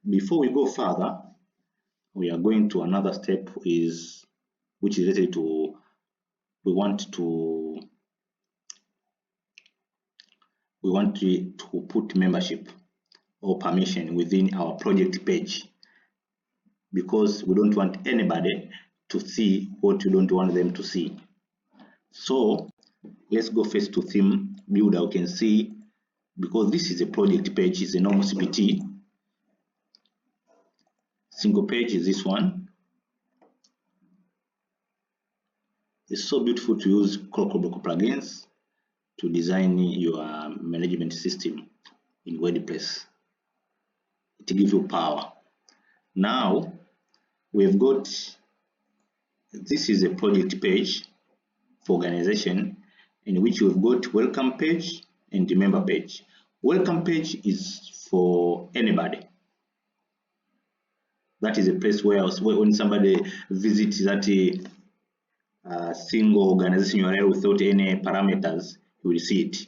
before we go further, we are going to another step which is related to we want to put membership or permission within our project page, because we don't want anybody to see what we don't want them to see. So let's go first to theme builder. We can see, because this is a project page, it's a normal CPT. Single page is this one. It's so beautiful to use Block plugins to design your management system in WordPress. It gives you power. Now we've got, this is a project page for organization, in which we've got welcome page and the member page. Welcome page is for anybody. That is a place where when somebody visits that single organization URL without any parameters, you will see it.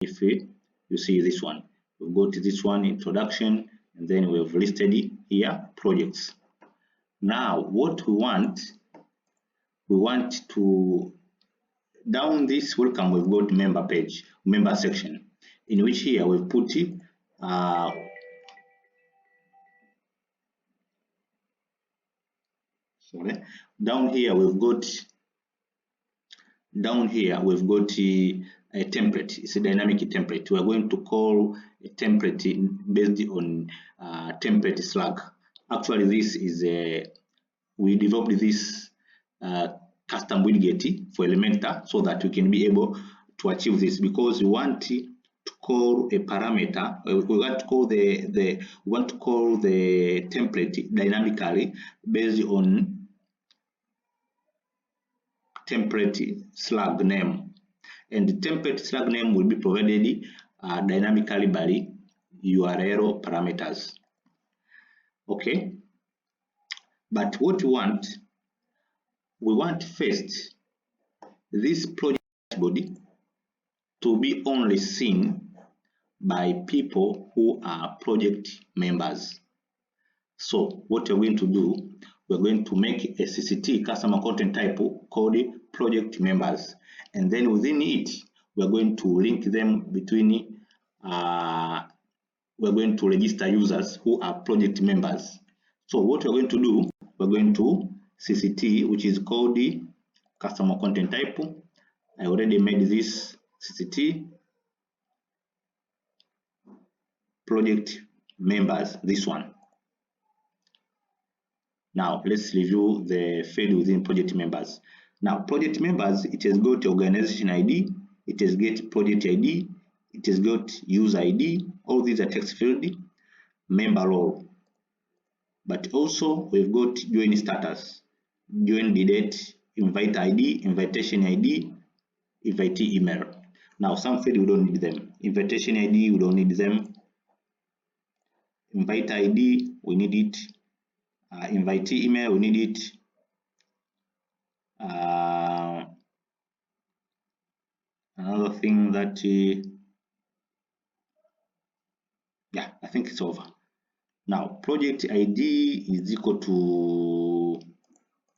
If you see this one, we've got this one, introduction, and then we've listed here projects. Now what we want to, down this welcome, we've got member page, member section, in which here we've put down here we've got a template. It's a dynamic template. We are going to call a template based on template slug. Actually, this is we developed this custom widget for Elementor so that we can be able to achieve this, because we want to call a parameter. We want to call the template dynamically based on template slug name, and the template slug name will be provided dynamically by URL parameters. Okay, but what we want first this project body to be only seen by people who are project members. So what we're going to do, we're going to make a CCT, customer content type, called project members, and then within it we're going to link them between we're going to register users who are project members. So what we're going to do, we're going to CCT, which is called the customer content type. I already made this CCT project members, this one. Now let's review the field within project members. Now project members, it has got organization ID, it has got project ID, it has got user ID. All these are text field, member role. But also we've got join status, join the date, invite ID, invitation ID, invitee email. Now some field we don't need them. Invitation ID we don't need them. Invite ID we need it. Invitee email we need it. Another thing that yeah, I think it's over. Now project ID is equal to,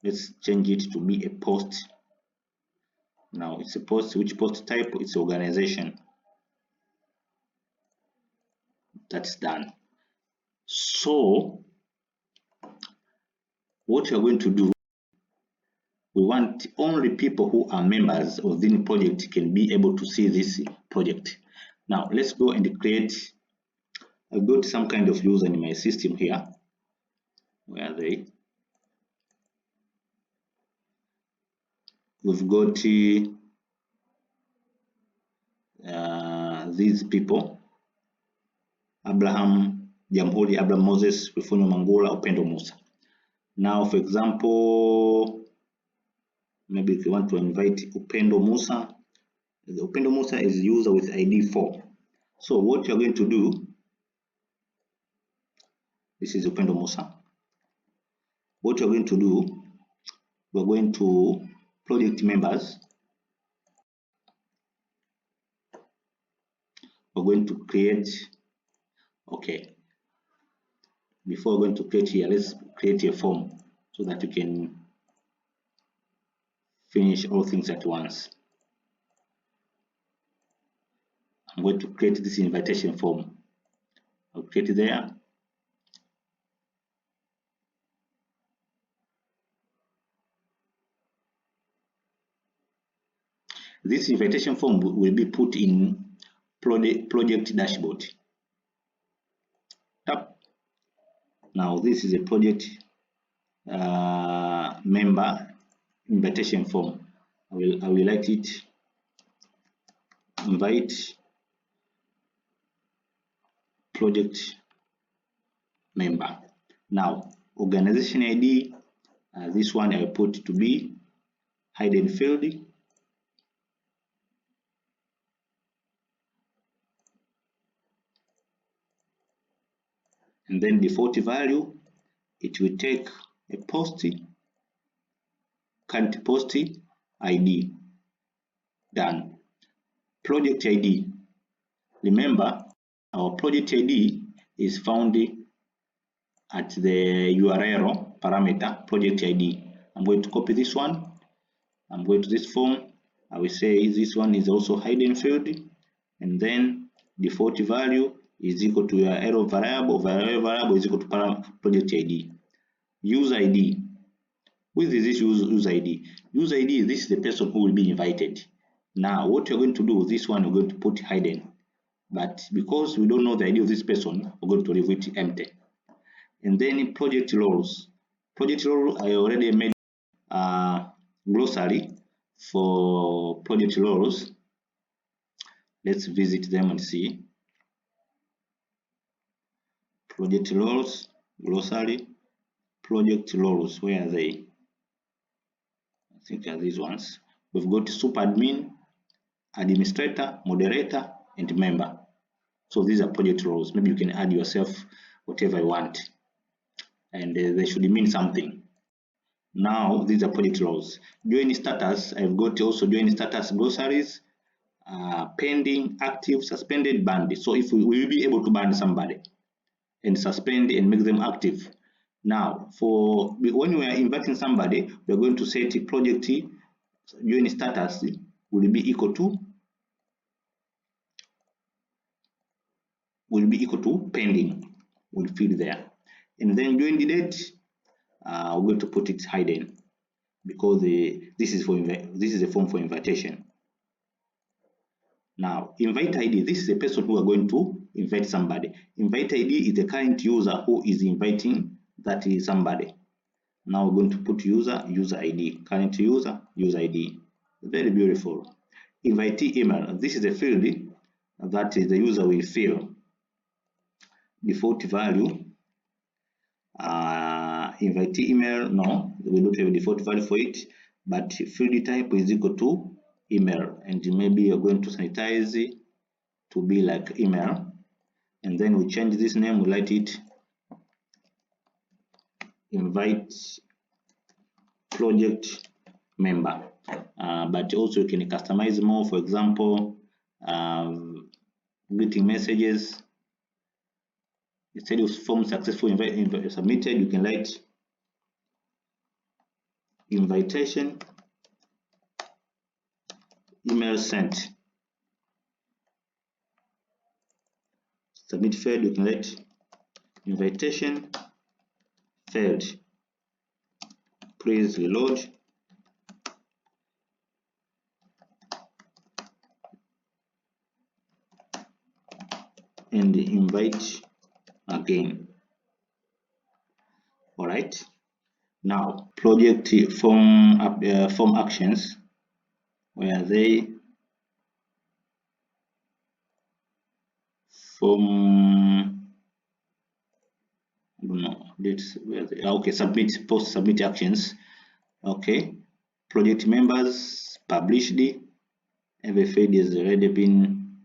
let's change it to be a post. Now it's a post. Which post type? It's organization. That's done. So what we are going to do, we want only people who are members of the project can be able to see this project. Now let's go and create. I've got some kind of user in my system here. Where are they? We've got these people: Abraham Jamhuri, Abraham Moses, Rifunyo Mangula, Upendo Musa. Now, for example, maybe if you want to invite Upendo Musa, Upendo Musa is user with ID 4. So what you're going to do, this is Upendo Musa. What you're going to do, we're going to project members. We're going to create, okay, before going to create here, let's create a form so that you can finish all things at once. I'm going to create this invitation form. I'll create it there. This invitation form will be put in project dashboard. Tap. Now this is a project member invitation form. I will write it invite project member. Now organization ID, this one I will put to be hidden field. And then default value, it will take a post, current post ID. Done. Project ID. Remember, our project ID is found at the URL parameter project ID. I'm going to copy this one. I'm going to this form. I will say this one is also hidden field, and then default value is equal to URL variable is equal to project ID. Use ID. With this use ID. Use ID, this is the person who will be invited. Now, what you're going to do, this one we're going to put hidden. But because we don't know the ID of this person, we're going to leave it empty. And then project roles. Project role, I already made a glossary for project roles. Let's visit them and see. Project roles, glossary, project roles, where are they? I think are these ones. We've got super admin, administrator, moderator, and member. So these are project roles. Maybe you can add yourself whatever you want, and they should mean something. Now these are project roles. Join status, I've got also join status glossaries, pending, active, suspended, banned. So if we will be able to ban somebody and suspend and make them active. Now, for when we are inviting somebody, we are going to set project join status will be equal to pending. We'll fill there, and then join the date. We're going to put it hidden because this is a form for invitation. Now, invite ID, this is the person who are going to invite somebody. Invite ID is the current user who is inviting that is somebody. Now we're going to put user ID, current user ID. Very beautiful. Invitee email, this is the field that the user will fill. Default value, invitee email, no, we don't have a default value for it, but field type is equal to email, and maybe you're going to sanitize to be like email, and then we change this name, we write it invite project member, but also you can customize more. For example, greeting messages, instead of form successful submitted, you can write invitation email sent. Submit failed, you can write invitation failed. Please reload. And invite again. All right. Now, project form actions. Where are they? Form. I don't know. Okay, post submit actions. Okay. Project members published. Every feed has already been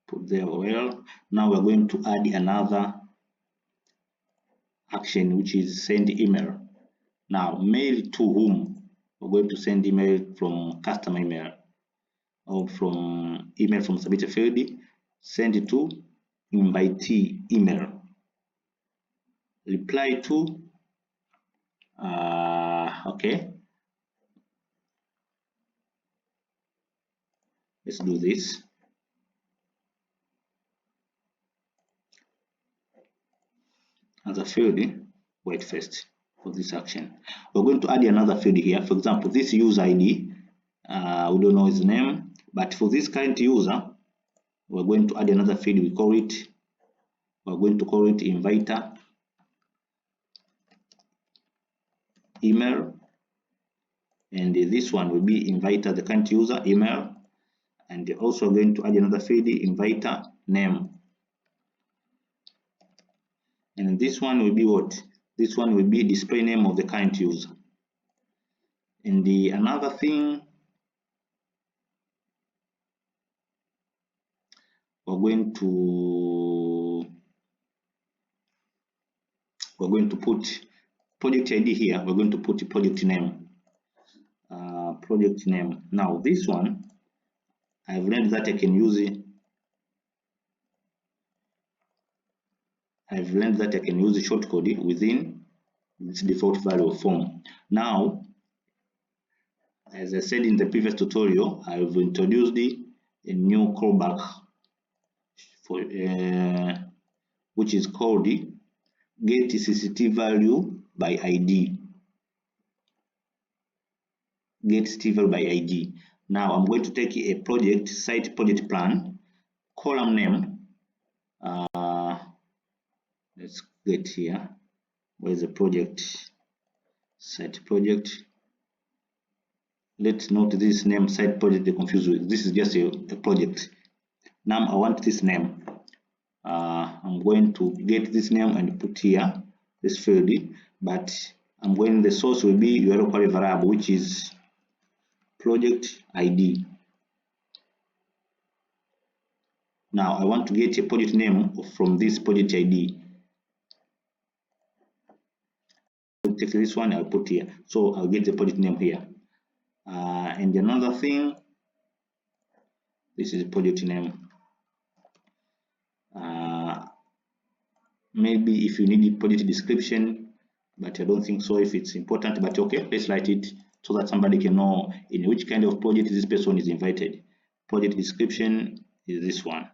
put there. Well, now we're going to add another action, which is send email. Now, mail to whom? We're going to send email from customer email or from email from submitter field. Send it to invitee email. Reply to, okay, let's do this. As a field, wait first for this action. We're going to add another field here. For example, this user ID, we don't know his name, but for this current user, we're going to add another field. We're going to call it inviter email, and this one will be inviter the current user email, and also going to add another field, inviter name. And this one will be what? This one will be display name of the current user. And another thing, we're going to put project ID here. We're going to put project name. Project name. Now this one, I've learned that I can use it. I've learned that I can use the shortcode within this default value of form. Now, as I said in the previous tutorial, I've introduced a new callback for which is called get CCT value by ID. Get CCT value by ID. Now I'm going to take a project site project plan, column name. Let's get here. Where is the project? Site project. Let's note this name site project. They confuse with. This is just a project. Now I want this name. I'm going to get this name and put here this field, but I'm going, the source will be your local variable, which is project ID. Now I want to get a project name from this project ID. I'll take this one, I'll put here. So I'll get the project name here. And another thing, this is project name. Maybe if you need a project description, but I don't think so if it's important, but okay, let's write it so that somebody can know in which kind of project this person is invited. Project description is this one.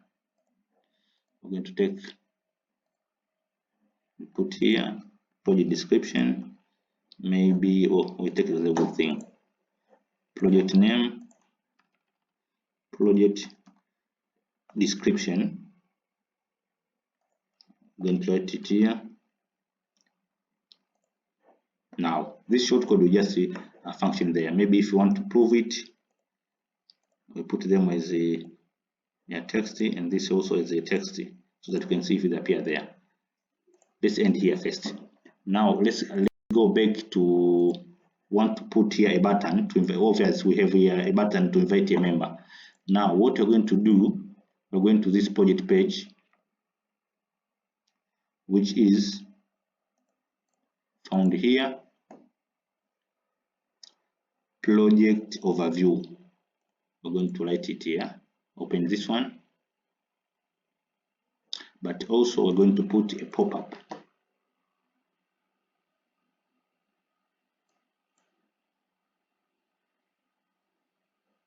We're going to put here project description, maybe, or we take the level thing, project name, project description. I'm going to write it here. Now this shortcode will just function there. Maybe if you want to prove it, we put them as a text, and this also is a text, so that you can see if it appear there. Let's end here first. Now let's go back to want to put here a button to invite. Obviously, we have here a button to invite a member. Now what we're going to do, we're going to this project page, which is found here, project overview. We're going to write it here. Open this one, but also we're going to put a pop-up.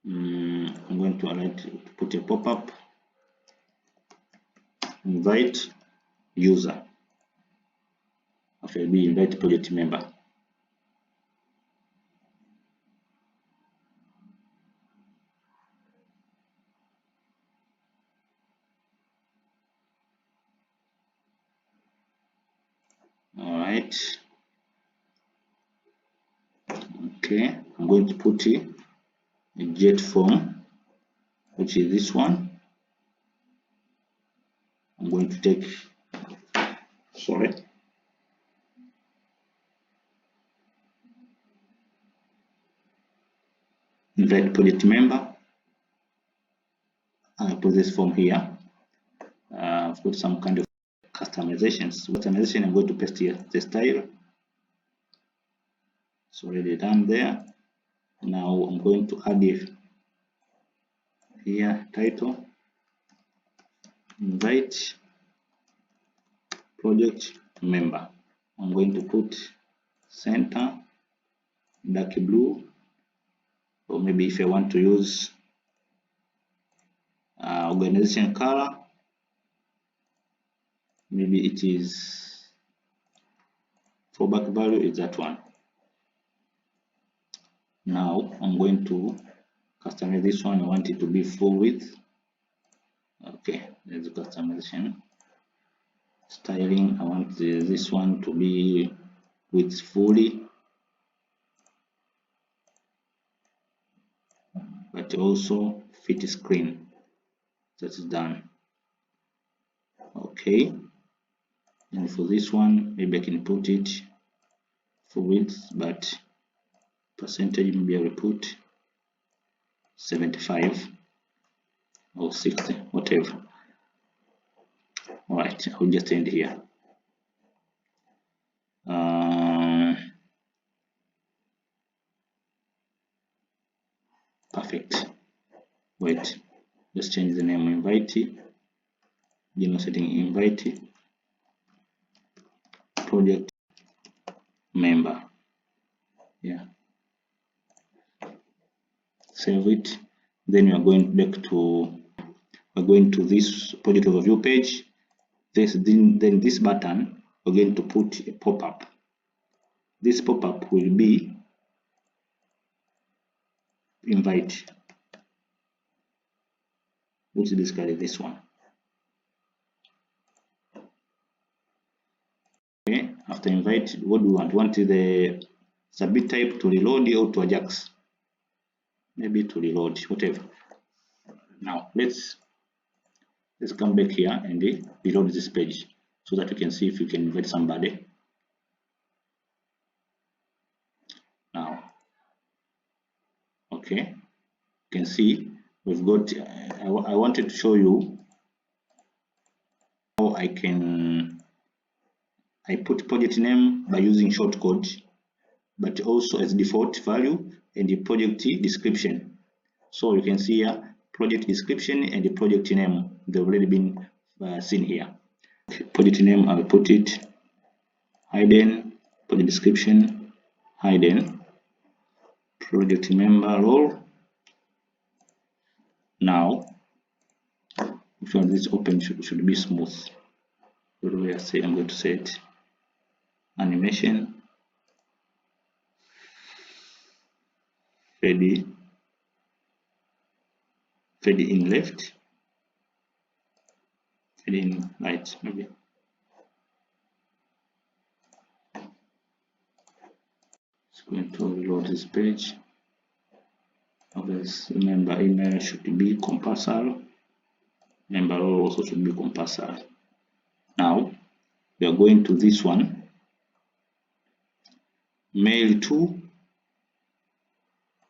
I'm going to put a pop-up, invite user. Okay, we invite project member. All right. Okay, I'm going to put a jet form, which is this one. I'm going to take, sorry, invite project member. I put this form here. I've got some kind of customizations. Customization, I'm going to paste here the style. It's already done there. Now I'm going to add it here, title, invite project member. I'm going to put center dark blue, or maybe if I want to use organization color, maybe it is fallback value is that one. Now I'm going to customize this one. I want it to be full width. Okay, there's the customization. Styling, I want this one to be width fully, but also fit screen. That's done. Okay, and for this one, maybe I can put it full width, but percentage maybe I will put 75 or 60, whatever. All right, I'll just end here. Perfect. Wait, let's change the name. Invite, general setting, invite project member. Yeah, save it. Then we are going back to, we're going to this project overview page. Then this button, we're going to put a pop-up. This pop-up will be invite, which is basically this one. Okay, after invite, what do we want? We want the submit type to reload or to Ajax? Maybe to reload, whatever. Now let's come back here and reload this page so that we can see if we can invite somebody. Now, okay, you can see we've got. I wanted to show you how I put project name by using shortcode, but also as default value and the project description. So you can see here project description and the project name, they've already been seen here. Project name, I'll put it hidden, project description hidden, project member role. Now which one this open should be smooth. What do I say? I'm going to set animation fade in left, fade in right, maybe. It's going to reload this page. Obviously, member email should be compulsory. Member role also should be compulsory. Now we are going to this one, mail to,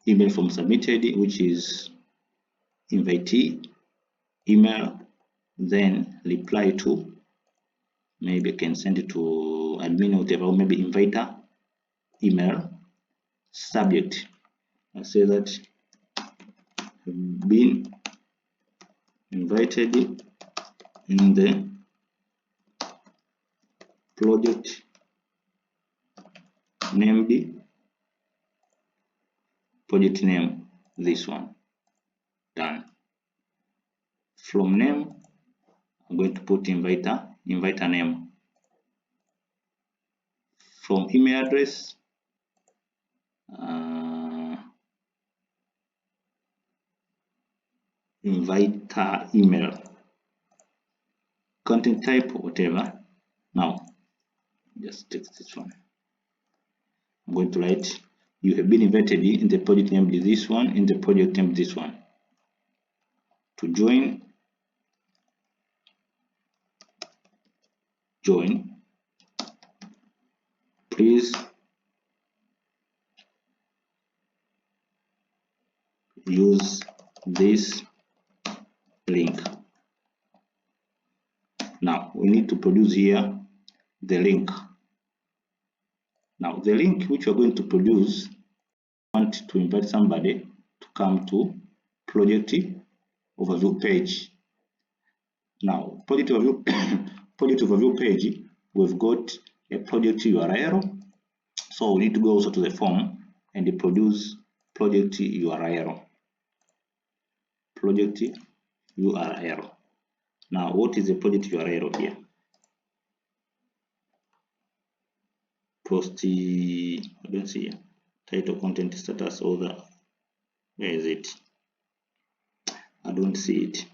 email from submitted, which is invitee email, then reply to, maybe I can send it to admin, whatever, or maybe inviter email, subject, I say that have been invited in the project named, project name, this one. Done. From name, I'm going to put inviter name. From email address, inviter email. Content type, whatever. Now just take this one. I'm going to write you have been invited in the project name this one, in the project name this one. To join, please use this link. Now we need to produce here the link. Now the link which we're going to produce, want to invite somebody to come to project overview page. Now project overview page, we've got a project URL. So we need to go also to the form and produce project URL. Project URL. Now, what is the project URL here? Post, I don't see here. Title, content, status, author. Where is it? I don't see it.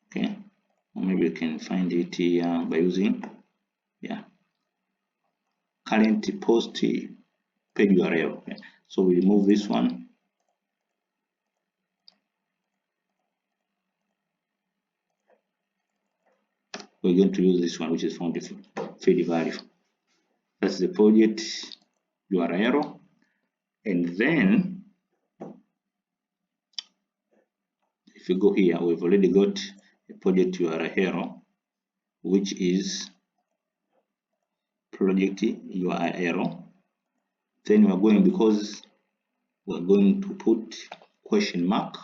Okay, or maybe you can find it here by using, yeah, current post page URL. Okay. So we remove this one. We're going to use this one, which is from the feed value. That's the project URL. And then if you go here, we've already got a project URL, which is project URL. Then we're going, because we're going to put question mark.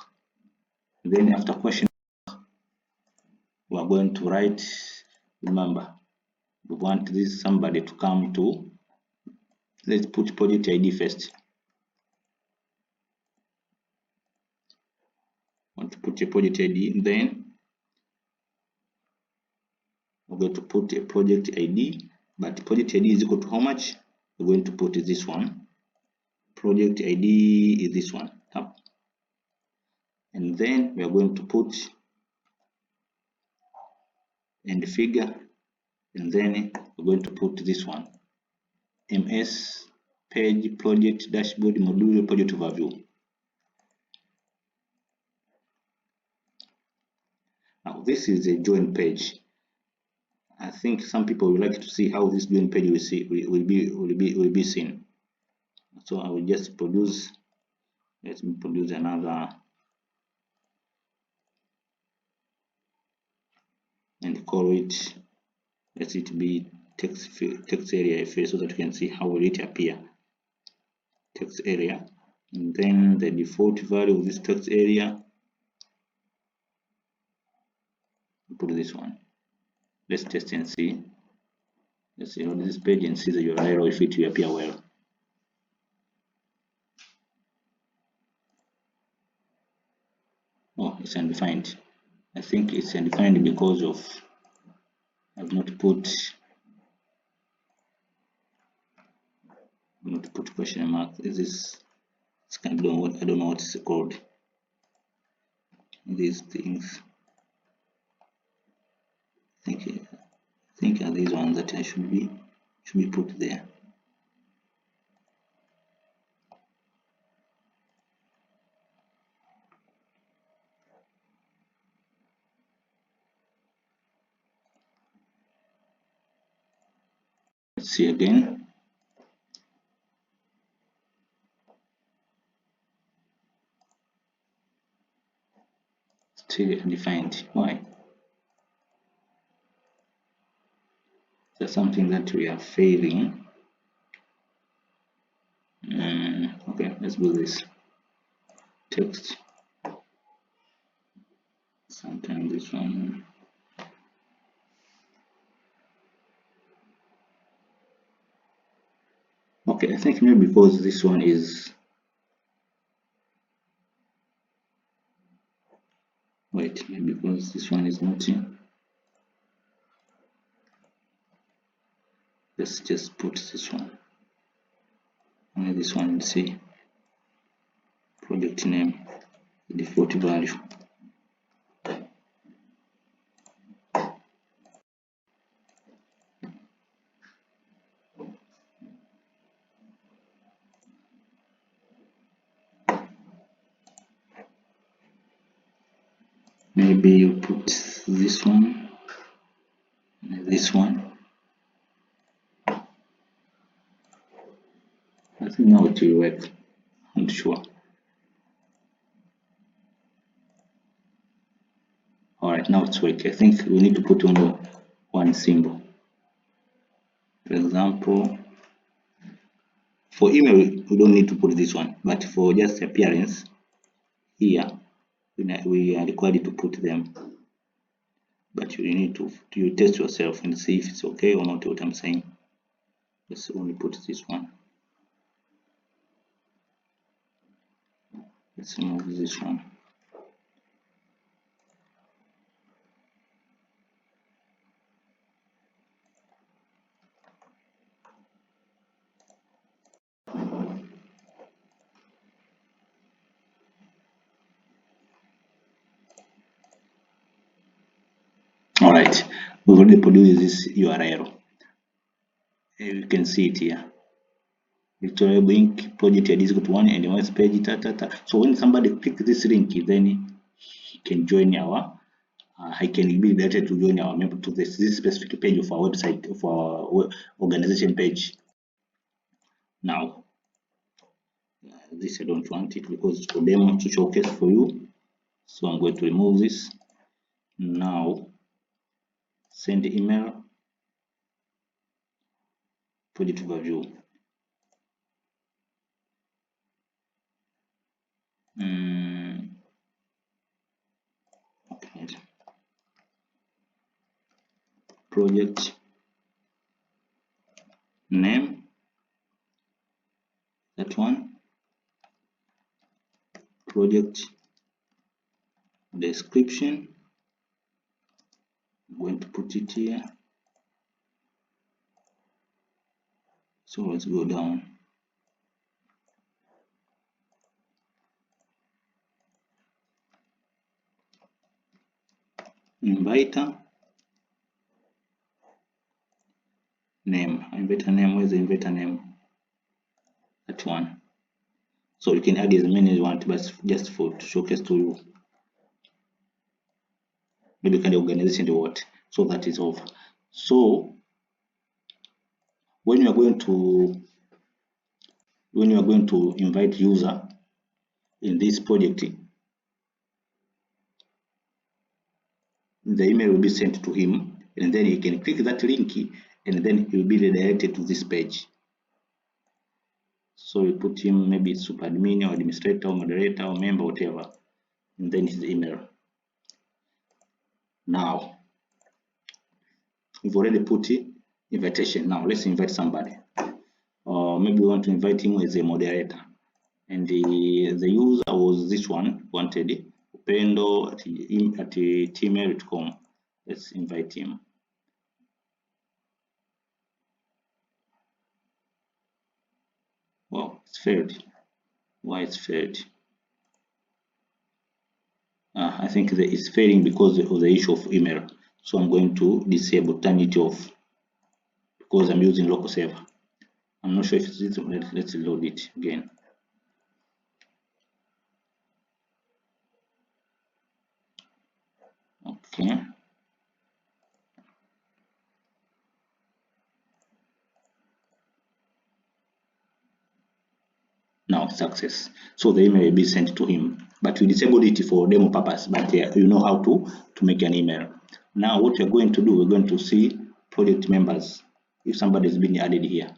Then after question mark, we are going to write, remember, we want this somebody to come to, let's put project ID first. Want to put a project ID, then we're going to put a project ID, but project ID is equal to how much? We're going to put this one. Project ID is this one. Up. And then we are going to put and the figure, and then we're going to put this one. MS page project dashboard module project overview. Now this is a join page. I think some people would like to see how this join page will be seen. So I will just produce. Let me produce another and call it. Let it be text area first, so that you can see how will it appear. Text area, and then the default value of this text area. Put this one. Let's test and see. Let's see on this page and see the URL if it will appear well. Oh, it's undefined. I think it's undefined because of I've not put question mark. Is this? It's kind of what I don't know what it's called. These things. I think are these ones that I should be put there. Let's see again. Still undefined. Why? That's something that we are failing. Okay, let's do this. Text. Sometimes this one. Okay, I think maybe because this one is. Wait, maybe because this one is not in. Let's just put this one. Only this one and see. Project name, default value. Maybe you put this one, and this one. I think now it will work. I'm not sure. Alright, now it's working. I think we need to put only one symbol. For example, for email, we don't need to put this one, but for just appearance, here we are required to put them. but you need to test yourself and see if it's okay or not what I'm saying. Let's only put this one. Let's remove this one. All right, we've already produced this URL. You can see it here. Victoria Link project ID is equal to 1 and one page. So when somebody clicks this link, then he can join our. I can be directed to join our member to this specific page of our website, of our organization page. Now, this I don't want it because it's for demo to showcase for you. So I'm going to remove this. Now, send the email, project overview. Okay. Project name, that one. Project description, I'm going to put it here. So let's go down. Inviter name. Inviter name, where's the inviter name? That one. So you can add as many as you want, but just for to showcase to you. Maybe kind of organization or what. So that is over. So when you are going to invite user in this project, the email will be sent to him, and then he can click that link, and then he will be redirected to this page. So you put him maybe super admin or administrator or moderator or member, whatever, and then his email. Now we've already put invitation. Now let's invite somebody. Maybe we want to invite him as a moderator, and the user was this one, wanted Upendo at tmail.com. Let's invite him. Wow, it's failed. Why it's failed? I think that it's failing because of the issue of email. So I'm going to disable, turn it off, because I'm using local server. I'm not sure if it's this. Let's load it again. Okay. Now success. So the email will be sent to him, but we disabled it for demo purpose. But you know how to make an email. Now what we're going to do, we're going to see project members if somebody has been added here.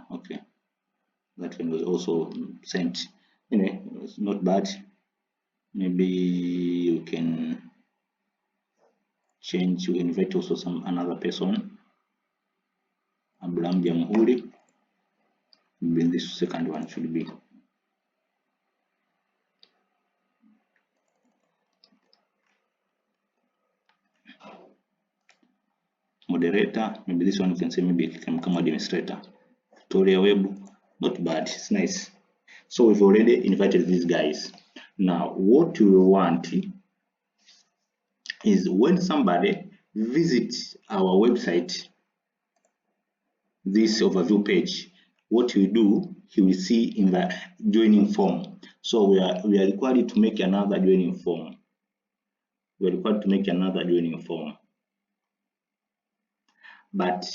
Okay, that one was also sent. Anyway, it's not bad. Maybe you can change, you invite also another person, Abraham Jamhuri. Maybe this second one should be moderator. Maybe this one you can say maybe it can become administrator. Victoria Web, not bad, it's nice. So we've already invited these guys. Now what we want is when somebody visits our website, this overview page, what we do, he will see in the joining form. So we are required to make another joining form. We are required to make another joining form. But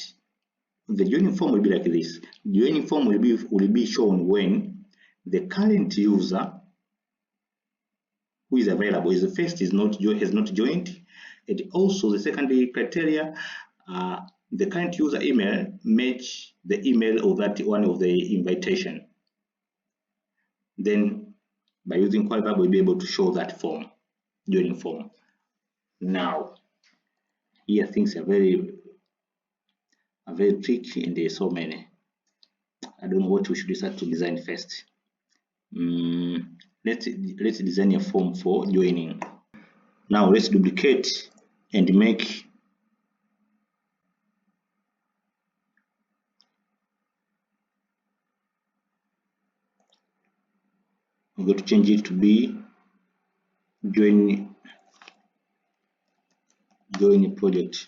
the joining form will be like this. The joining form will be shown when the current user who is available is the first has not joined, and also the secondary criteria, the current user email match the email of that one of the invitation. Then by using query verb, we'll be able to show that form. joining form. Now, here things are very tricky and there's so many. I don't know what we should start to design first. Let's design a form for joining. Now let's duplicate and make I'm going to change it to be join project.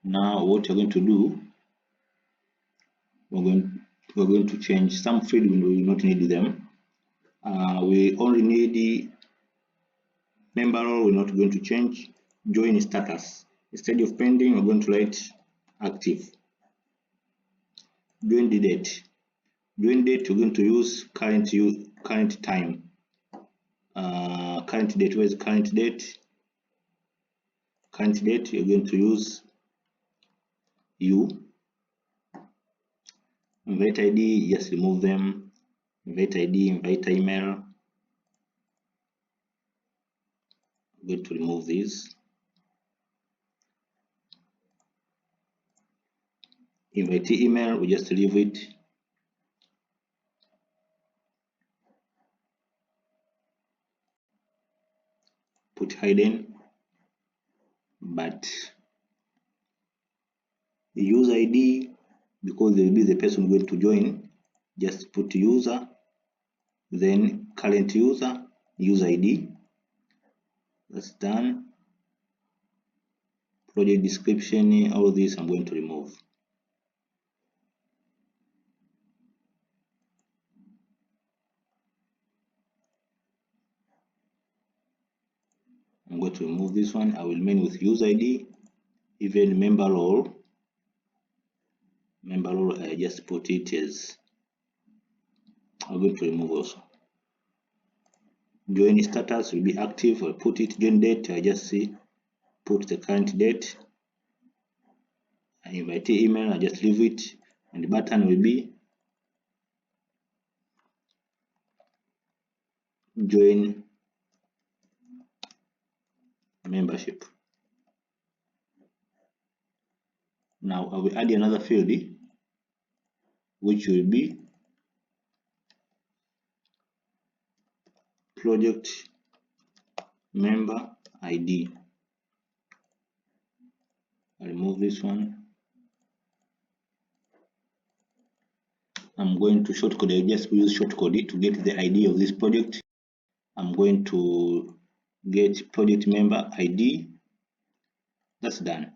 Now what we're going to do, we're going to change some field. We will not need them. We only need the member role. We're not going to change. Join status, instead of pending, we're going to write active. Join the date. Join date, we're going to use current time. Current date. Where is current date? Current date, you're going to use U. Invite ID, just remove them. Invite ID, invite email. I'm going to remove these. Invite email, we just leave it. Put hidden, but the user ID, because they will be the person going to join, just put user, then current user, user ID. That's done. Project description, all this I'm going to remove. I'm going to remove this one. I will remain with user ID. Even member role, I just put it as, I'm going to remove also. Join status will be active. I put it. Join date, I just put the current date. I invite email, I just leave it, and the button will be join membership. Now I will add another field which will be project member ID. I remove this one. I'm going to shortcode. I just use shortcode to get the ID of this project. I'm going to get project member ID. That's done.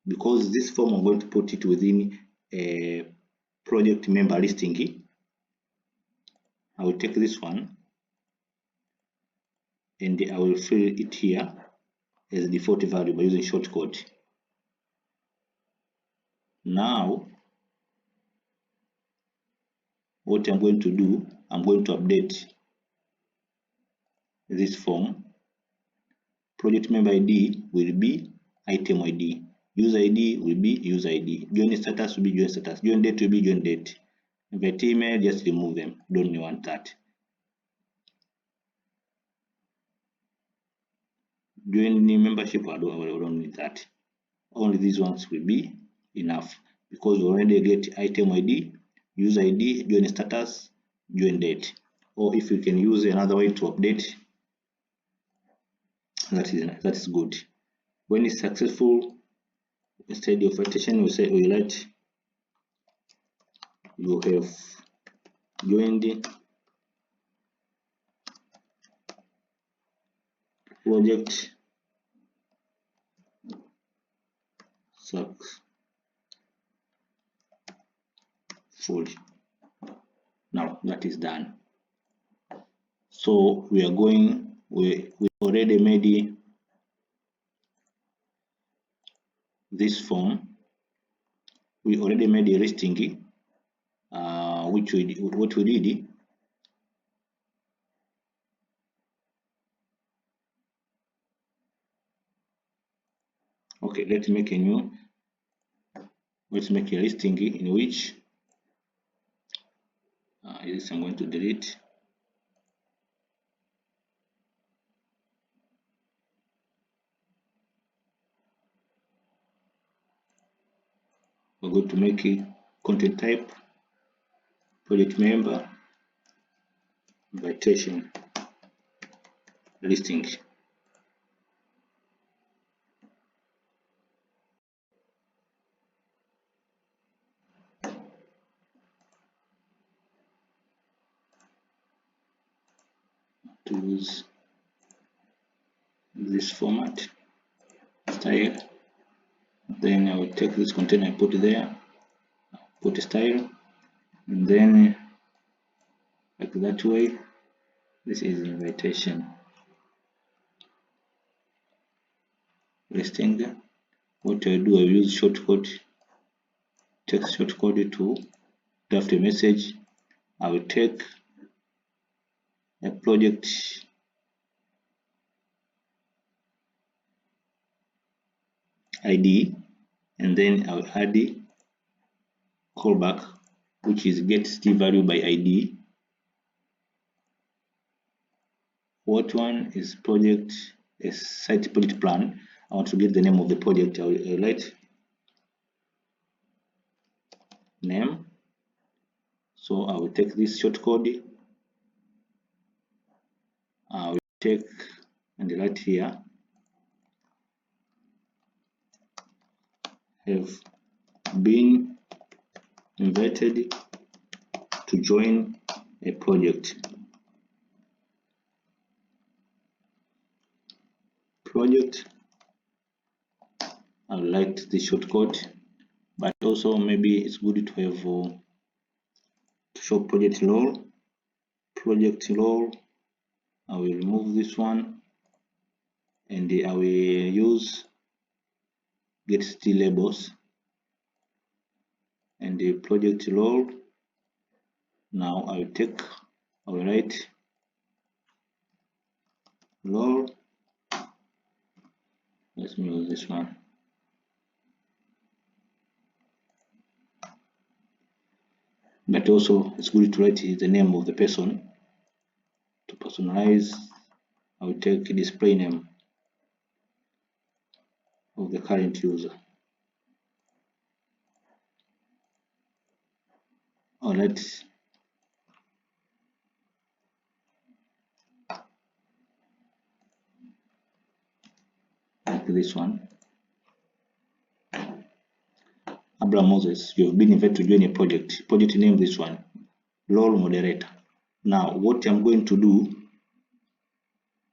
Because this form I'm going to put it within a project member listing. I will take this one and I will fill it here as default value by using shortcode. Now what I'm going to do, I'm going to update this form. Project member ID will be item ID. User ID will be user ID. Join status will be join status. Join date will be join date. Invite email, just remove them. Don't want that. Join new membership, I don't need that. Only these ones will be enough because we already get item ID, user ID, join status, join date. Or if you can use another way to update, that is good. When it's successful, instead of authentication, we write you have joined project successfully. Now that is done. So we are going, we already made this form. We already made a listing, what we did. Okay, let's make a listing in which this I'm going to delete. we're going to make a content type, project member, invitation, listing. To use this format style, then I will take this container and put it there, put a style, and then like that way. This is invitation listing. What I do, I use shortcode, text shortcode to draft a message. I will take a project ID and then I will add the callback, which is get st value by ID. What one is project, a site project plan. I want to get the name of the project. I will write name. So I will take this shortcode. I will take and write here have been invited to join a project. I like the shortcode, but also maybe it's good to have to show project role. I will remove this one and I will use get st labels and the project role. Now I will write role. Let me use this one. But also it's good to write the name of the person. To personalize, I will take display name of the current user. Or let's like this one. Abraham Moses, you have been invited to join a project. Project name this one, role moderator. Now what I'm going to do,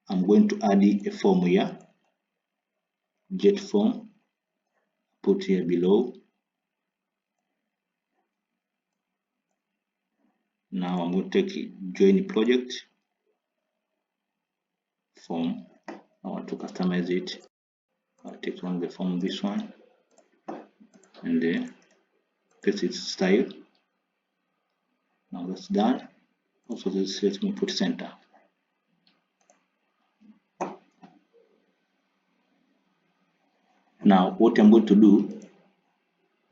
I'm going to add a form here, get form, put here below. Now I'm going to take join project form. I want to customize it. I'll take one the form, this one, and then paste its style. Now that's done. Also this, let me put center. Now what I'm going to do,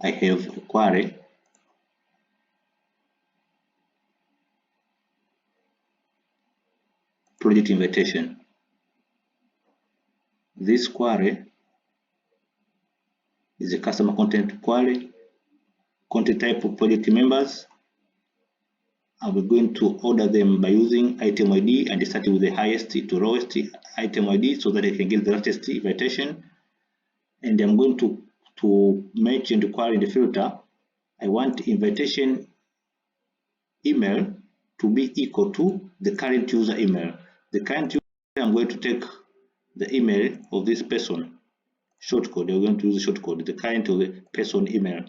I have a query project invitation. This query is a customer content query, content type of project members. I'm going to order them by using item ID and starting with the highest to lowest item ID so that I can get the latest invitation. And I'm going to match and query in the filter. I want invitation email to be equal to the current user email. The current user, I'm going to take the email of this person. Shortcode, we're going to use the shortcode, the current of the person email.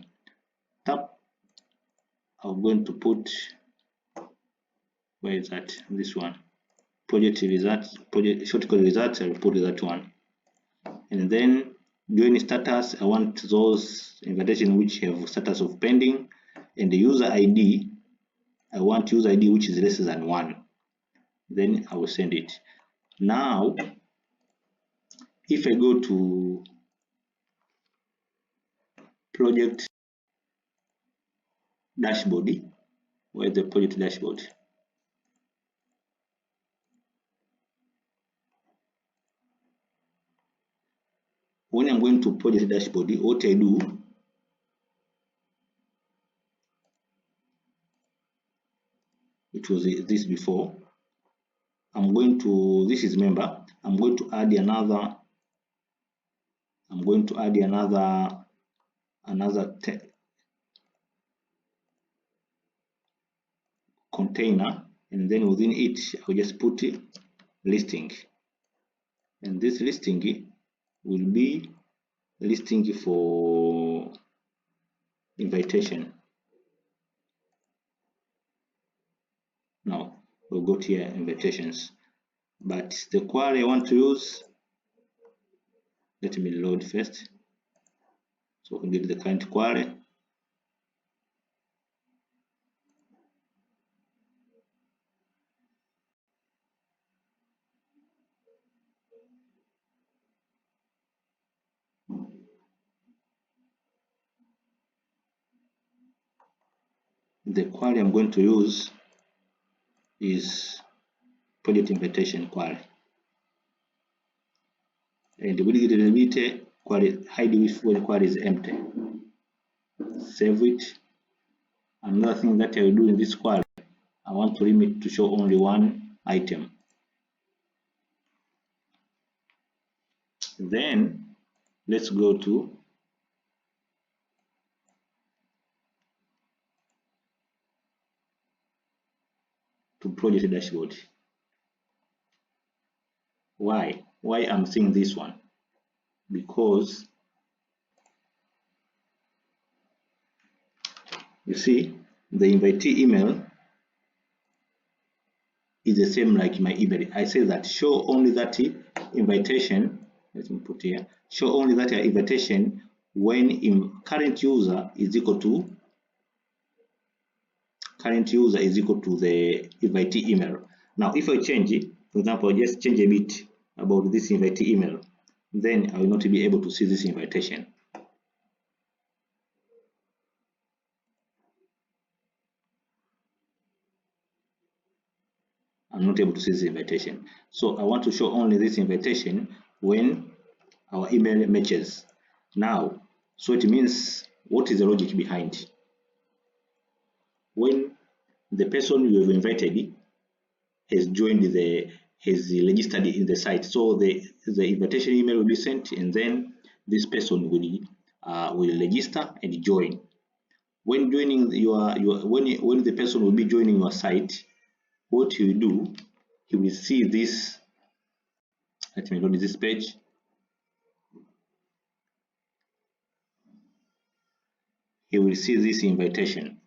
Tap. I'm going to put, where is that? This one. Project results, project shortcode results, I'll put that one. And then join status, I want those invitation which have status of pending, and the user ID, I want user ID which is less than 1. Then I will send it. Now, if I go to project dashboard, where is the project dashboard? When I'm going to project dashboard, what I do, it was this before. This is member. I'm going to add another container, and then within it I'll just put listing, and this listing will be listing for invitation. Now we'll go to here, invitations, but the query I want to use, let me load first so we can get the current query. The query I'm going to use is project invitation query, and we get a bit query hide if when query is empty. Save it. Another thing that I will do in this query, I want to limit to show only one item. Then let's go to project dashboard. Why I'm seeing this one? Because you see the invitee email is the same like my email. I say that show only that invitation. Let me put here, show only that invitation when in current user is equal to the invitee email. Now if I change it, for example, just change a bit about this invitee email, then I will not be able to see this invitation. I'm not able to see this invitation. So I want to show only this invitation when our email matches. Now, so it means, what is the logic behind? When the person you have invited has registered in the site, so the invitation email will be sent, and then this person will register and join. When joining when the person will be joining your site, what he will do, he will see this. Let me load this page. He will see this invitation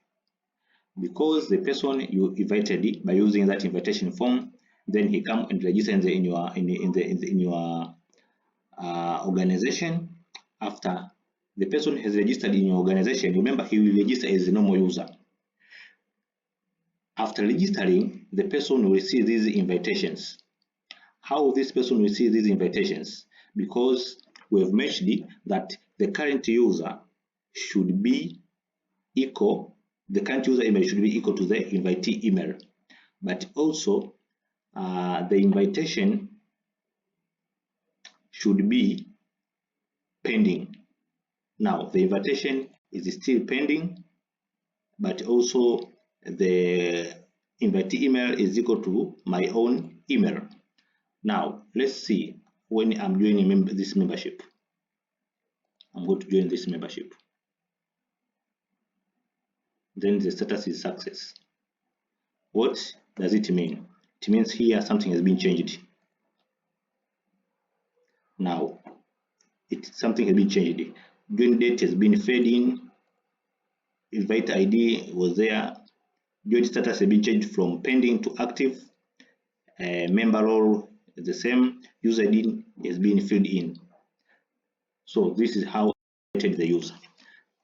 because the person you invited by using that invitation form, then he come and register in your organization. After the person has registered in your organization, remember he will register as a normal user. After registering, the person will see these invitations. How this person will see these invitations? Because we have mentioned that the current user should be equal, the current user email should be equal to the invitee email, but also the invitation should be pending. Now the invitation is still pending, but also the invitee email is equal to my own email. Now let's see, when I'm joining this membership, I'm going to join this membership. Then the status is success. What does it mean? It means here something has been changed. Now something has been changed. Join date has been fed in. Invite ID was there. Join status has been changed from pending to active. Member role is the same. User ID has been filled in. So this is how I invited the user.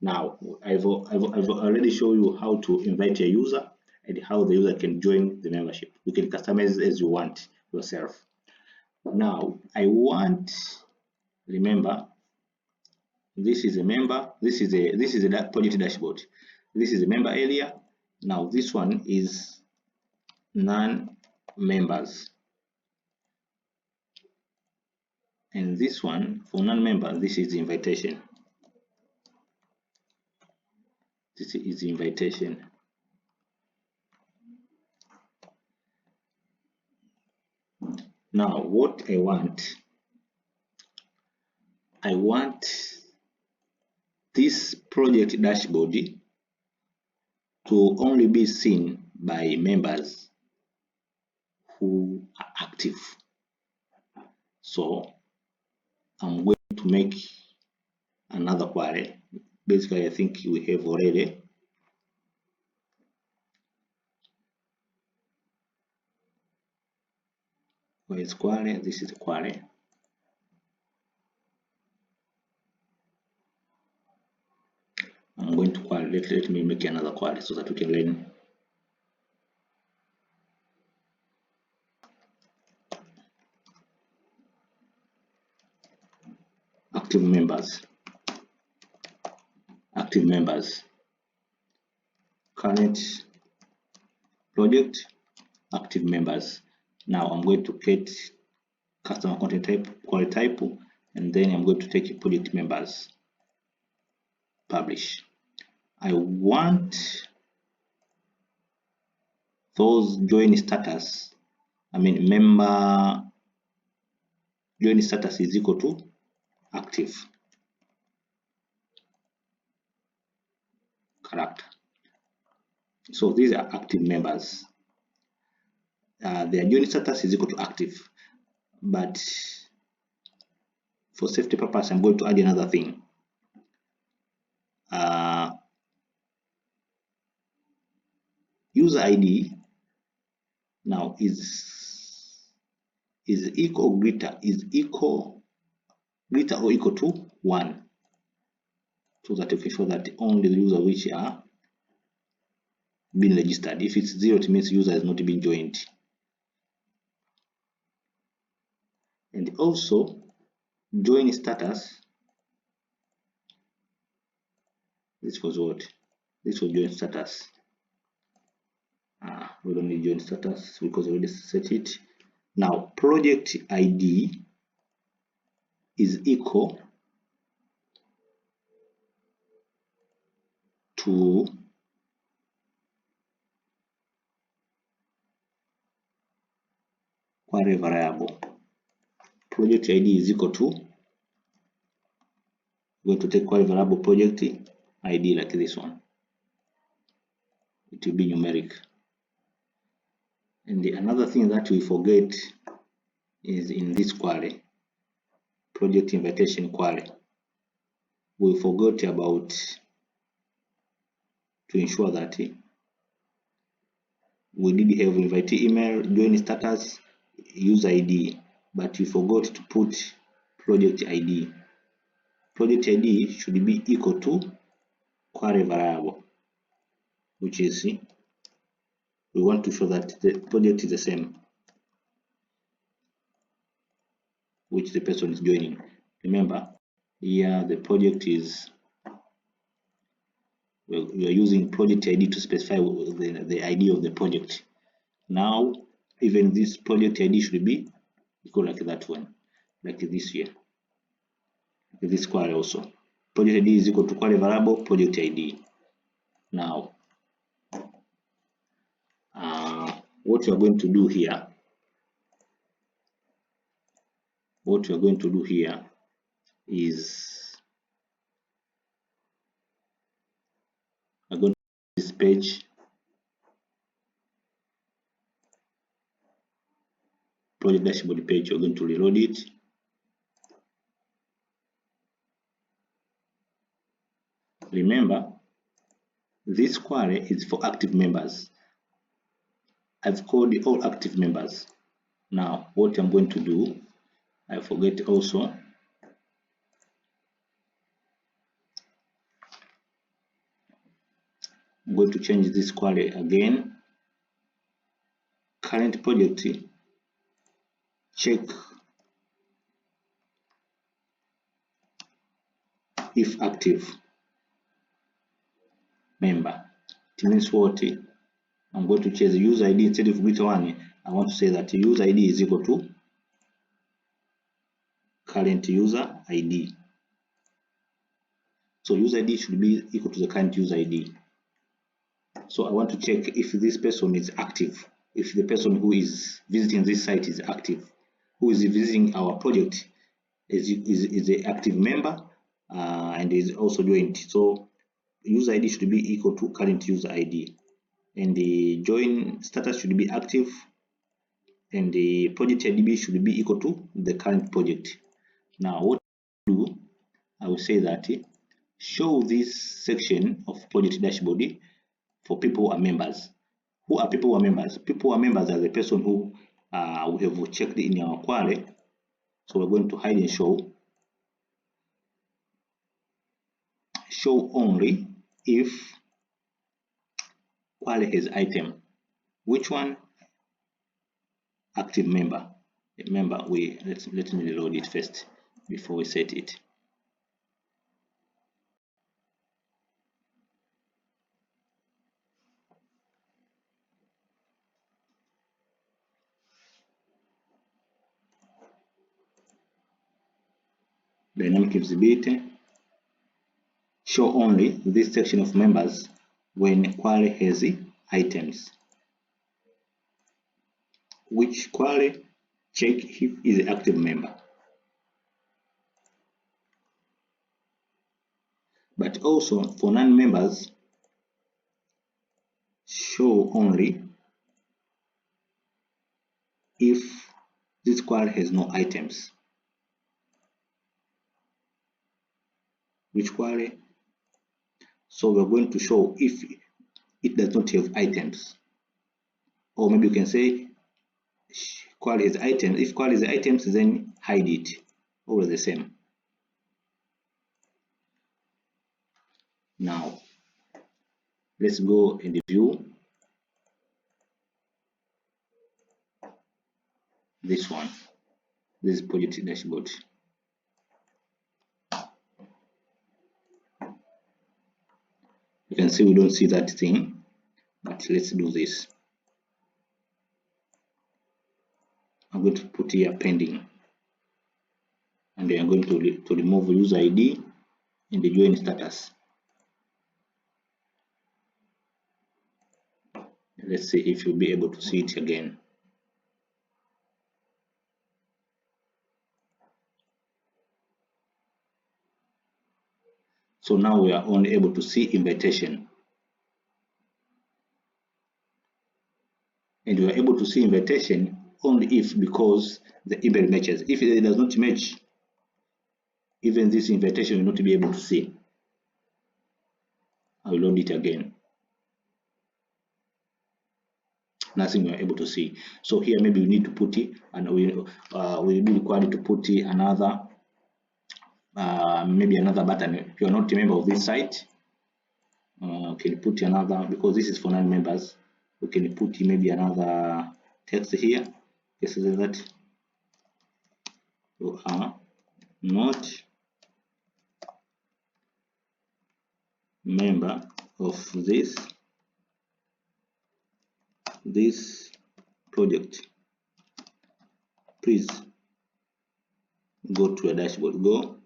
Now I've already shown you how to invite a user and how the user can join the membership. You can customize as you want yourself. Now I want, remember, this is a member, this is a project dashboard. This is a member area. Now this one is non-members, and this one for non-member, this is the invitation. This is the invitation. Now what I want this project dashboard to only be seen by members who are active. So I'm going to make another query. Basically, I think we have already. Where is query? This is the query. I'm going to query. Let me make another query so that we can learn. Active members, current project, active members. Now I'm going to get customer content type, query type, and then I'm going to take project members, publish. I want those join status, member join status is equal to active character. So these are active members. Their join status is equal to active, but for safety purpose, I'm going to add another thing. User ID now is equal greater or equal to 1, so that we show that only the user which are being registered. If it's 0, it means user has not been joined. And also join status. This was what? This was join status. We don't need join status because we already set it. Now project ID is equal to query variable. Project ID is equal to, we're going to take query variable project ID like this one. It will be numeric. And another thing that we forget is in this query, project invitation query, we forgot about to ensure that we did have invitee email, join status, user ID, but we forgot to put project ID. Project ID should be equal to query variable, which is, we want to show that the project is the same which the person is joining. Remember, here the project is, we are using project ID to specify the ID of the project. Now, even this project ID should be equal like that one, like this here. This query also. Project ID is equal to query variable project ID. Now, what we are going to do here, is I'm going to this page, project dashboard page. We're going to reload it. Remember, this query is for active members. I've called all active members. Now, what I'm going to do, I forget also, I'm going to change this query again. Current project, check if active member. It means what? I'm going to change the user ID instead of greater 1. I want to say that user ID is equal to current user ID. So user ID should be equal to the current user ID. So I want to check if this person is active, if the person who is visiting this site is active. who is visiting our project is an active member and is also joined. So user ID should be equal to current user ID, and the join status should be active, and the project ID should be equal to the current project. Now what to do, I will say that show this section of project dashboard for people who are members. Who are people who are members? People who are members are the person who we have checked in our query. So we're going to hide and show only if query has item. Which one? Active member. Remember, let me reload it first before we set it. Dynamic visibility. Show only this section of members when query has items. Which query? Check if is an active member. But also for non-members, show only if this query has no items. Which query? So we're going to show if it does not have items, or maybe you can say query has items. If query has items, then hide it. Always the same. Now let's go and view this one, this project dashboard. You can see we don't see that thing, but let's do this. I'm going to put here pending, and then I'm going to remove user ID in the join status. Let's see if you'll be able to see it again. So now we are only able to see invitation. And we are able to see invitation only if because the email matches. If it does not match, even this invitation will not be able to see. I will load it again. Nothing we are able to see. So here maybe we need to put it, and we will be required to put another maybe another button. If you are not a member of this site, can put another, because this is for non-members. We can put maybe another text here. This is that you are not member of this project. Please go to your dashboard. Go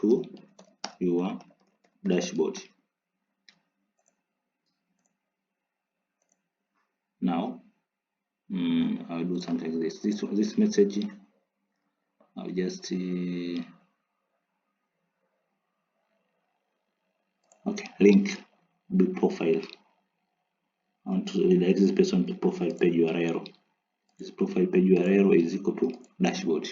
to your dashboard. Now I'll do something like this. This message, I'll just okay, link the profile. I want to redirect this person to profile page URL. This profile page URL is equal to dashboard.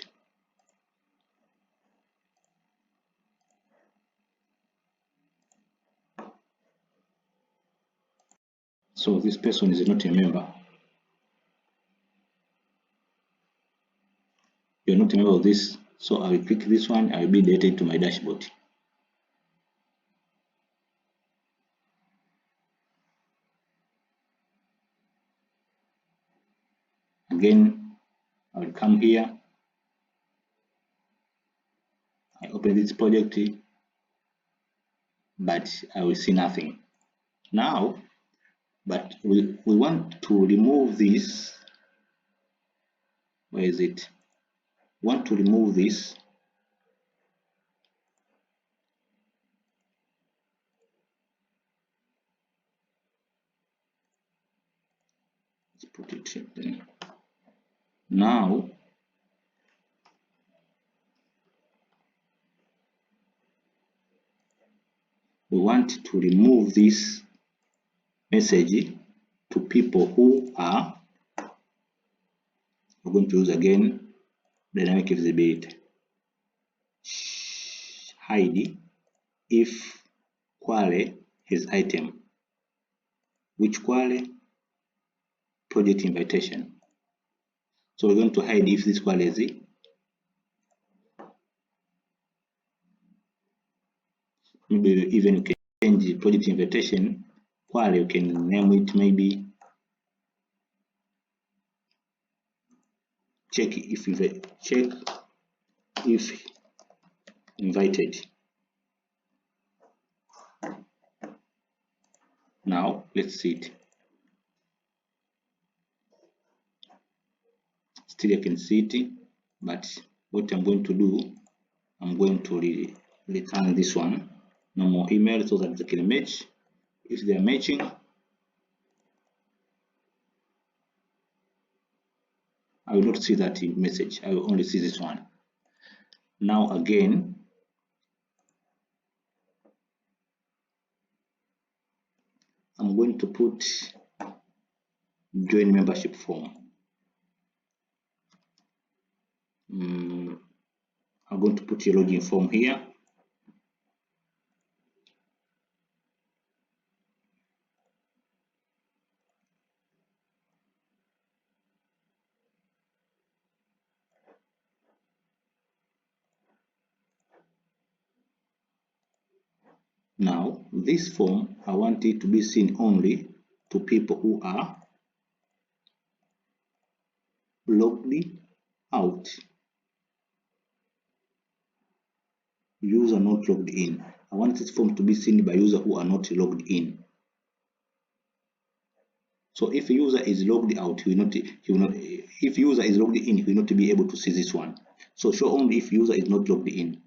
So this person is not a member. You're not a member of this, so I will click this one. I will be directed to my dashboard. Again, I will come here. I open this project, but I will see nothing. Now, but we want to remove this. Where is it? Want to remove this. Let's put it here. Now we want to remove this message to people who are, we're going to use again dynamic visibility. Hide if query has item. Which query? Project invitation. So we're going to hide if this query is it. Maybe even you can change the project invitation query, you can name it maybe check if invited. Now let's see it. Still I can see it, but what I'm going to do, I'm going to return this one, no more email, so that they can match. If they are matching, I will not see that message, I will only see this one. Now again, I'm going to put join membership form. I'm going to put a login form here. Now this form, I want it to be seen only to people who are logged out. User not logged in. I want this form to be seen by users who are not logged in. So if a user is logged out, he will not. If user is logged in, he will not be able to see this one. So show only if user is not logged in.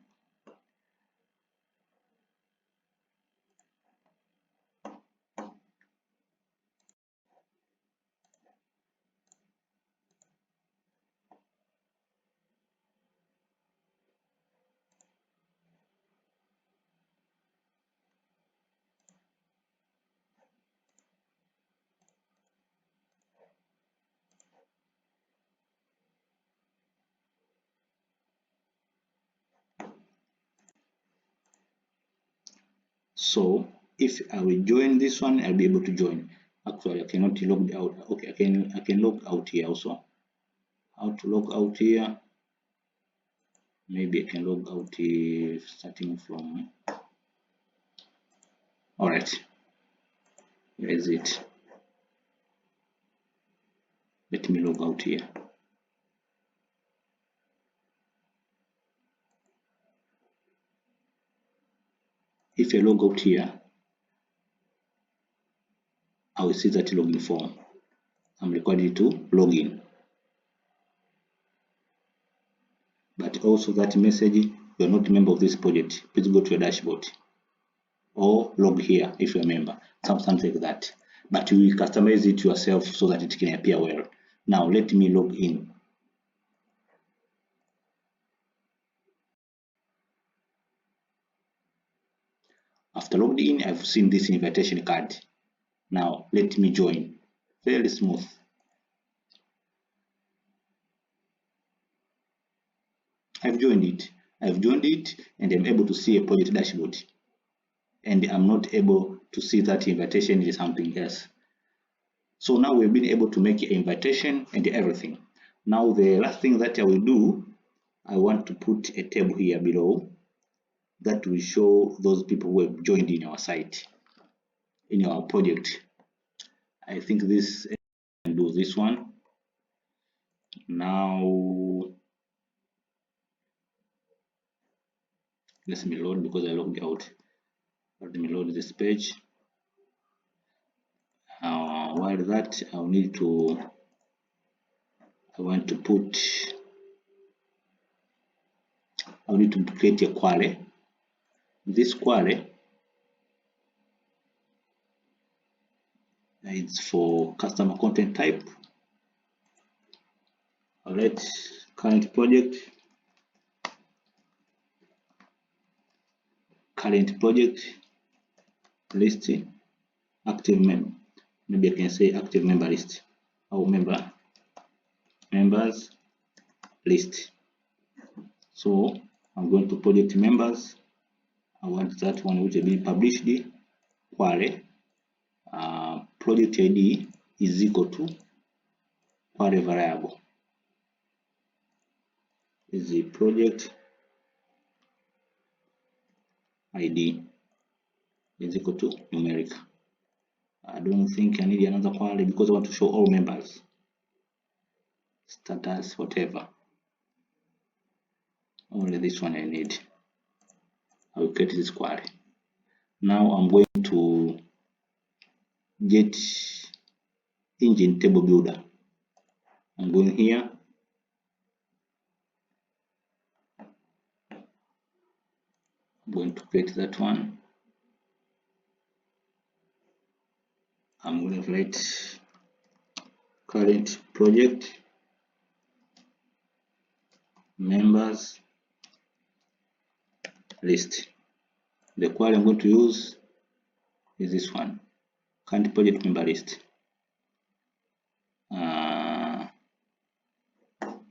So if I will join this one, I'll be able to join. Actually, I cannot log out. Okay, I can log out here also. How to log out here? Maybe I can log out here starting from. All right, where is it? Let me log out here. If I log out here, I will see that login form. I'm required to log in. But also that message, you are not a member of this project, please go to your dashboard or log here if you're a member, something like that. But you will customize it yourself so that it can appear well. Now let me log in. After logged in, I've seen this invitation card. Now let me join. Very smooth. I've joined it and I'm able to see a project dashboard. And I'm not able to see that invitation is something else. So now we've been able to make an invitation and everything. Now the last thing that I will do, I want to put a table here below that will show those people who have joined in our site, in our project. I think this can do this one. Now let me load because I logged out. Let me load this page. While that, I want to create a query. This query is for customer content type. Alright, current project, list, active member. Maybe I can say active member list or members list. So I'm going to project members. I want that one which will be published Query. Project ID is equal to query variable is the project ID is equal to numeric. I don't think I need another query because I want to show all members, status, whatever. Only this one I need. I will create this query. Now I'm going to Jetengine table builder. I'm going here. I'm going to create that one. I'm going to write current project members list. The query I'm going to use is this one, current project member list.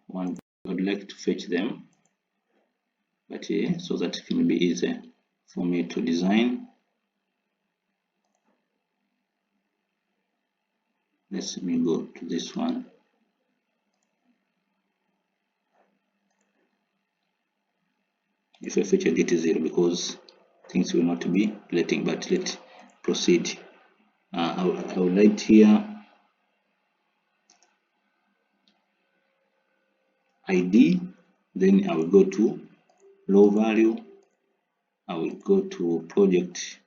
One would like to fetch them, but so that it will be easy for me to design. Let me go to this one. If I fetch it is 0 because things will not be letting, but let's proceed. I will write here ID, then I will go to low value, I will go to project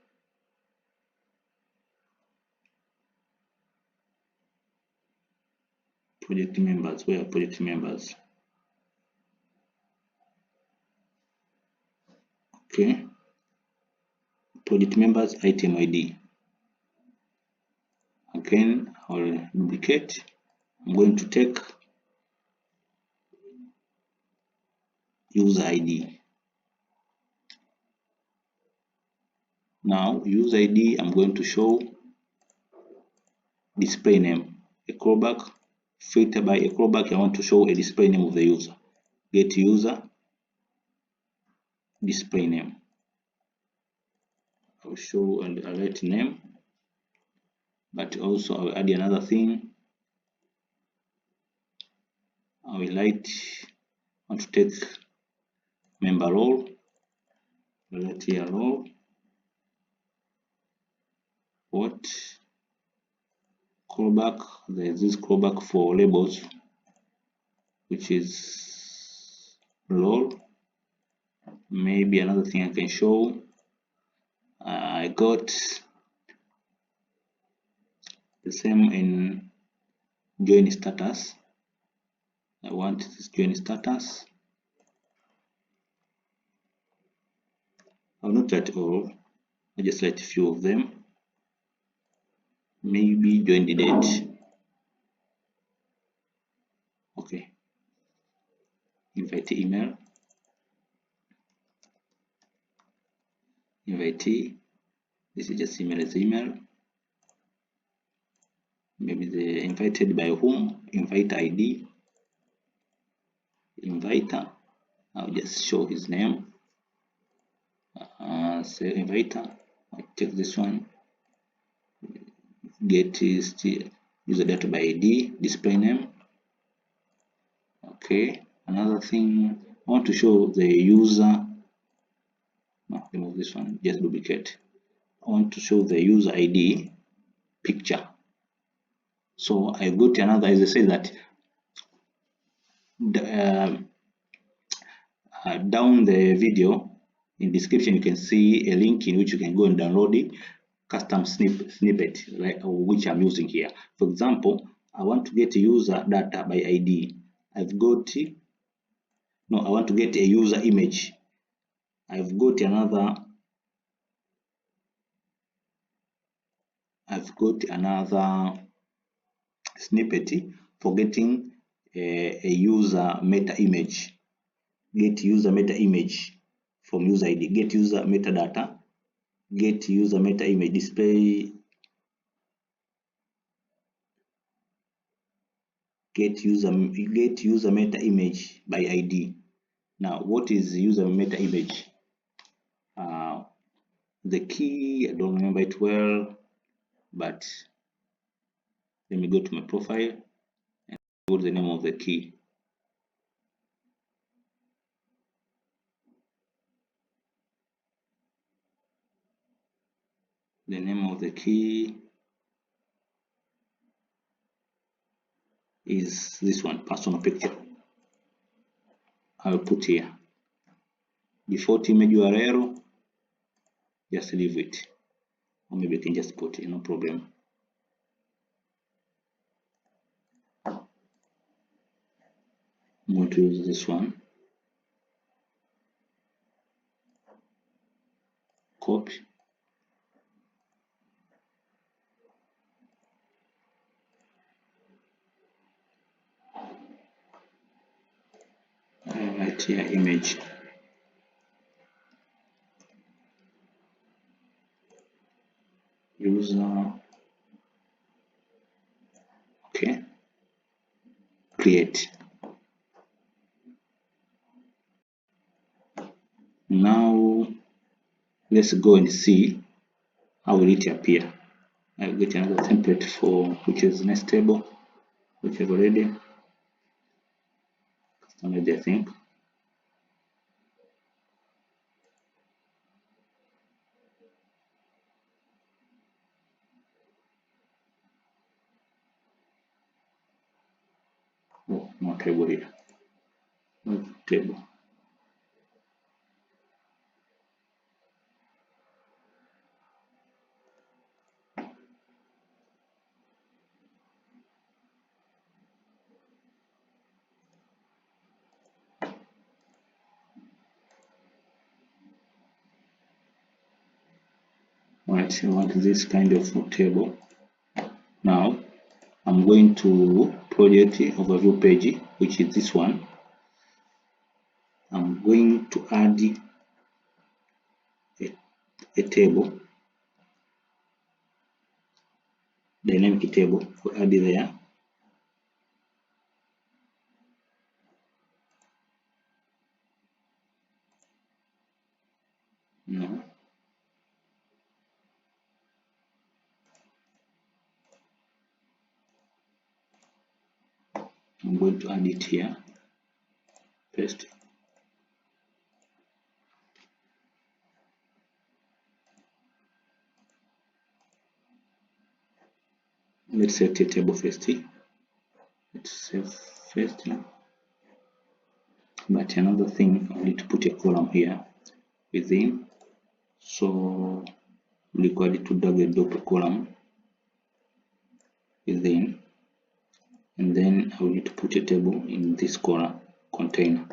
members. Where are project members? Okay, project members item ID. Again, I will duplicate. I'm going to take user ID. Now user ID, I'm going to show display name, a callback, filter by a callback. I want to show a display name of the user. Get user display name. I'll show and I'll write name, but also I'll add another thing. I will want to take member role. I'll write here role. What callback? There is this callback for labels, which is role. Maybe another thing I can show. I got the same in join status. I want this join status. I'll not write all. I just write a few of them. Maybe join the date. Okay. Invite email. Invitee. This is just email as email. Maybe the invited by whom. Invite ID. Inviter. I'll just show his name. Say inviter. I take this one. Get his user data by ID. Display name. Okay. Another thing, I want to show the user. No, remove this one. Just duplicate. I want to show the user ID picture. So I got another, as I say that down the video in description you can see a link in which you can go and download the custom snippet, right, which I'm using here. For example, I want to get a user data by ID. I want to get a user image. I've got another snippet for getting a user meta image. Get user meta image from user ID. Get user metadata. Get user meta image. Display. Get user meta image by ID. Now, what is user meta image? The key, I don't remember it well, but let me go to my profile and put the name of the key. The name of the key is this one, personal picture. I'll put here. Default image URL, just leave it. Or maybe I can just put it, no problem. I'm going to use this one. Copy. Right here, image. User. Okay. Create. Now let's go and see how will it appear. I'll get another template for which is next table, which I've already customized, I think. Oh, no table here. No table. Right, I want this kind of table. Now I'm going to project overview page, which is this one. I'm going to add a table, dynamic table. We'll add it there. No. I'm going to add it here. Paste. Let's set a table first. Let's save first. But another thing, I need to put a column here within. So we require to drag a doppel column within, and then I will need to put a table in this column container.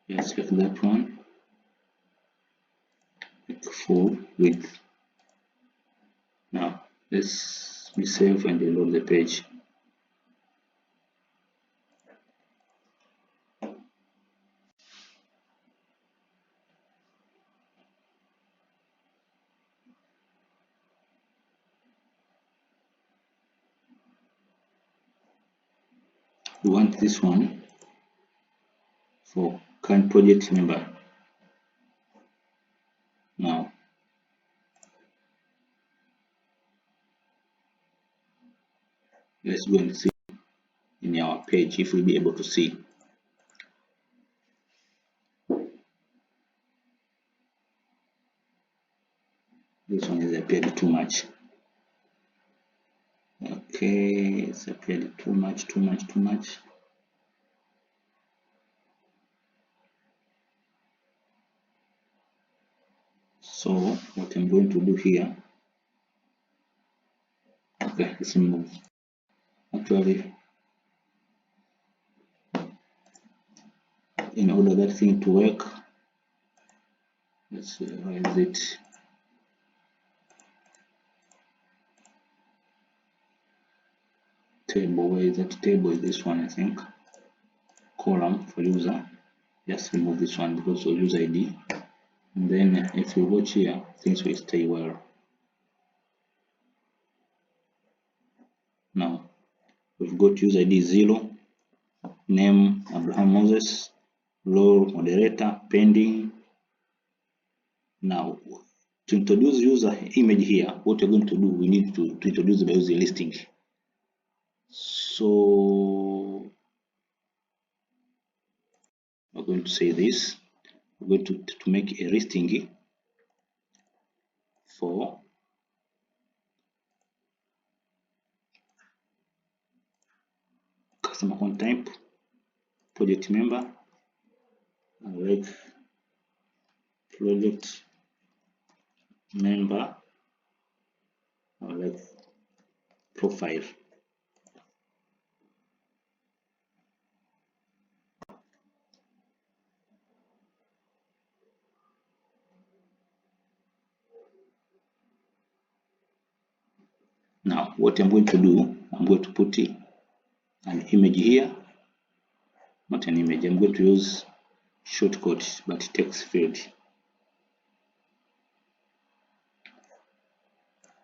Just like that one, like full width. Now let's save and reload the page. We want this one for current project member. Now let's go and see in our page if we'll be able to see. This one has appeared too much. Okay, it's appeared too much. So what I'm going to do here, okay, let's move. Actually, in order that thing to work, let's raise it. table. Where is that table? Is this one, I think. Column for user. Just remove this one because of user ID. And then if you watch here, things will stay well. Now we've got user ID 0, name Abraham Moses, role moderator, pending. Now to introduce user image here, what you're going to do, we need to introduce by using listing. So we're going to say this. We're going to make a listing for customer account type, project member, like project member, like profile. Now what I'm going to do, I'm going to put an image here, not an image. I'm going to use shortcut but text field,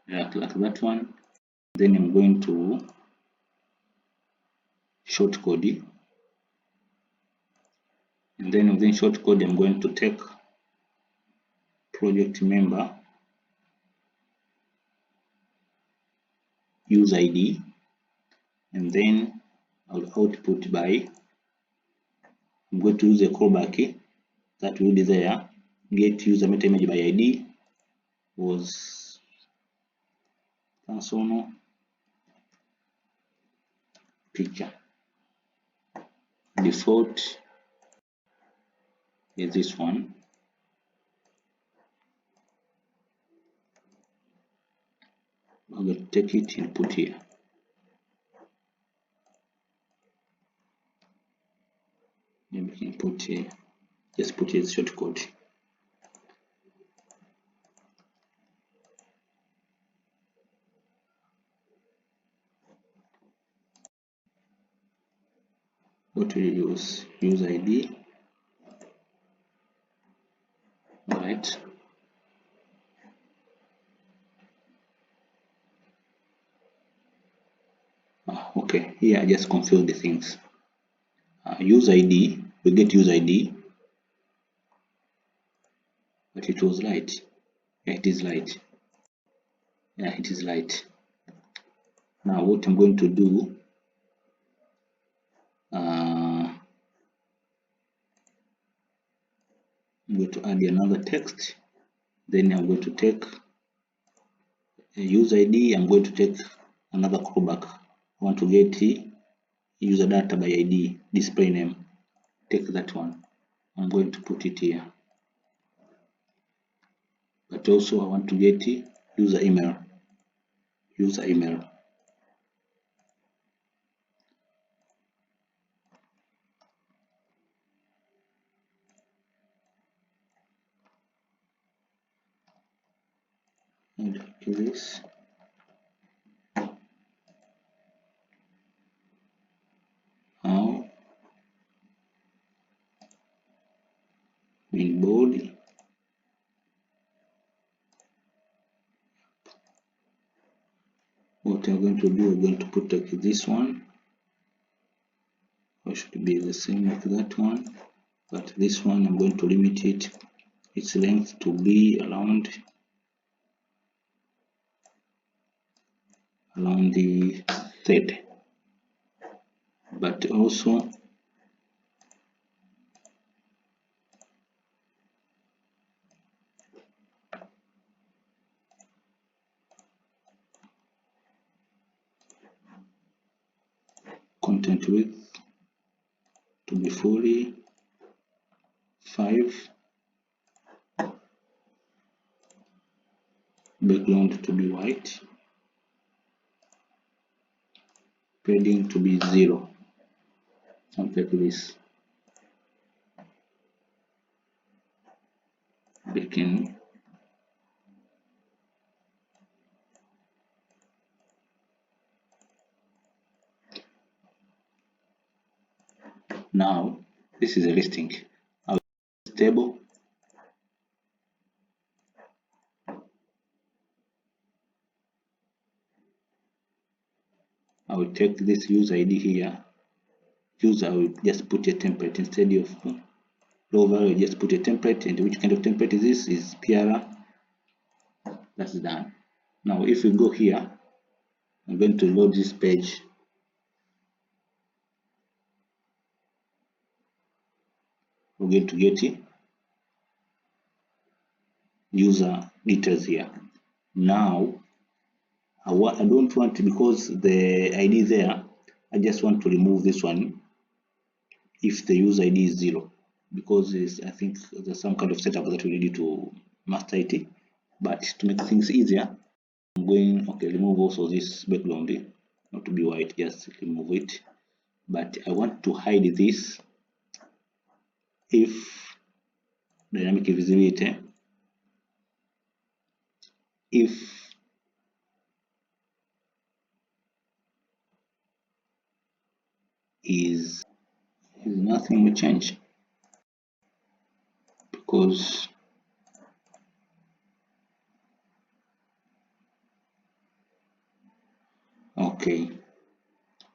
like that one. Then I'm going to shortcode, and then within shortcode I'm going to take project member user ID, and then I'll output by, I'm going to use a callback that will be there, get user meta image by ID was personal picture, default is this one. I'm going to take it and put here. Then we can put here, just put it shortcode. What will you use? User ID. Alright. Okay, here I just confused the things. User ID, we get user ID, but it was light. Yeah, it is light. Yeah, it is light. Now what I'm going to do, I'm going to add another text. Then I'm going to take a user ID. I'm going to take another callback. I want to get user data by ID, display name. Take that one. I'm going to put it here. But also I want to get user email. User email. And do this. Now in bold. What I'm going to do, I'm going to put like this one, or should be the same like that one, but this one I'm going to limit its length to be around the 30, but also content width to be fully 5, background to be white, padding to be 0, something like this. Begin. Now this is a listing. I will use table. I will take this user ID here. User, I will just put a template instead of row value. Just put a template, and which kind of template is this? Is PR. That's done. Now if we go here, I'm going to load this page. We're going to get user details here. Now I don't want to, because the ID there, I just want to remove this one if the user ID is 0, because I think there's some kind of setup that we need to master it. But to make things easier, I'm going, okay, remove also this background, not to be white, just remove it. But I want to hide this if dynamic visibility, if is nothing will change, because okay,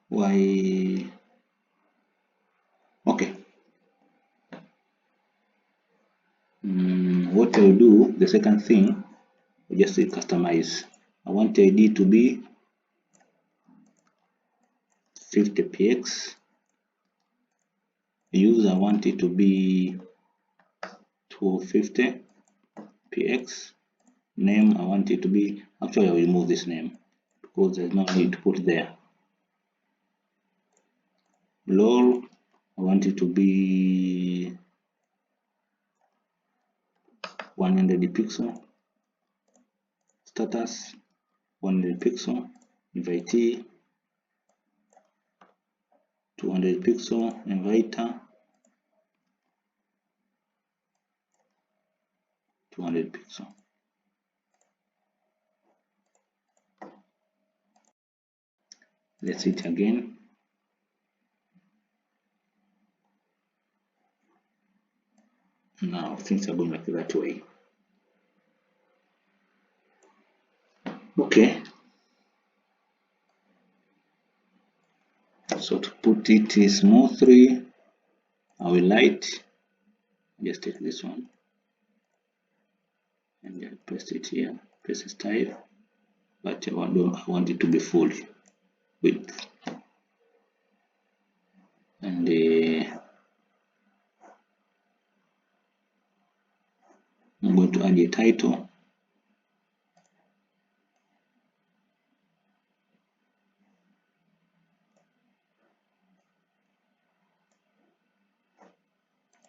why? Okay, what I'll do, the second thing, I'll just say customize. I want the ID to be 50px. User, I want it to be 250px. Name, I want it to be, actually I will remove this name because there's no need to put there. Lol, I want it to be 100 pixel. Status, 100 pixel. Invitee, 200 pixel. Inviter, 200 pixel. Let's hit again. Now things are going like that way. Okay. So to put it smoothly, I will light. Just take this one and then paste it here. Paste style, but I want it to be full width. And I'm going to add a title.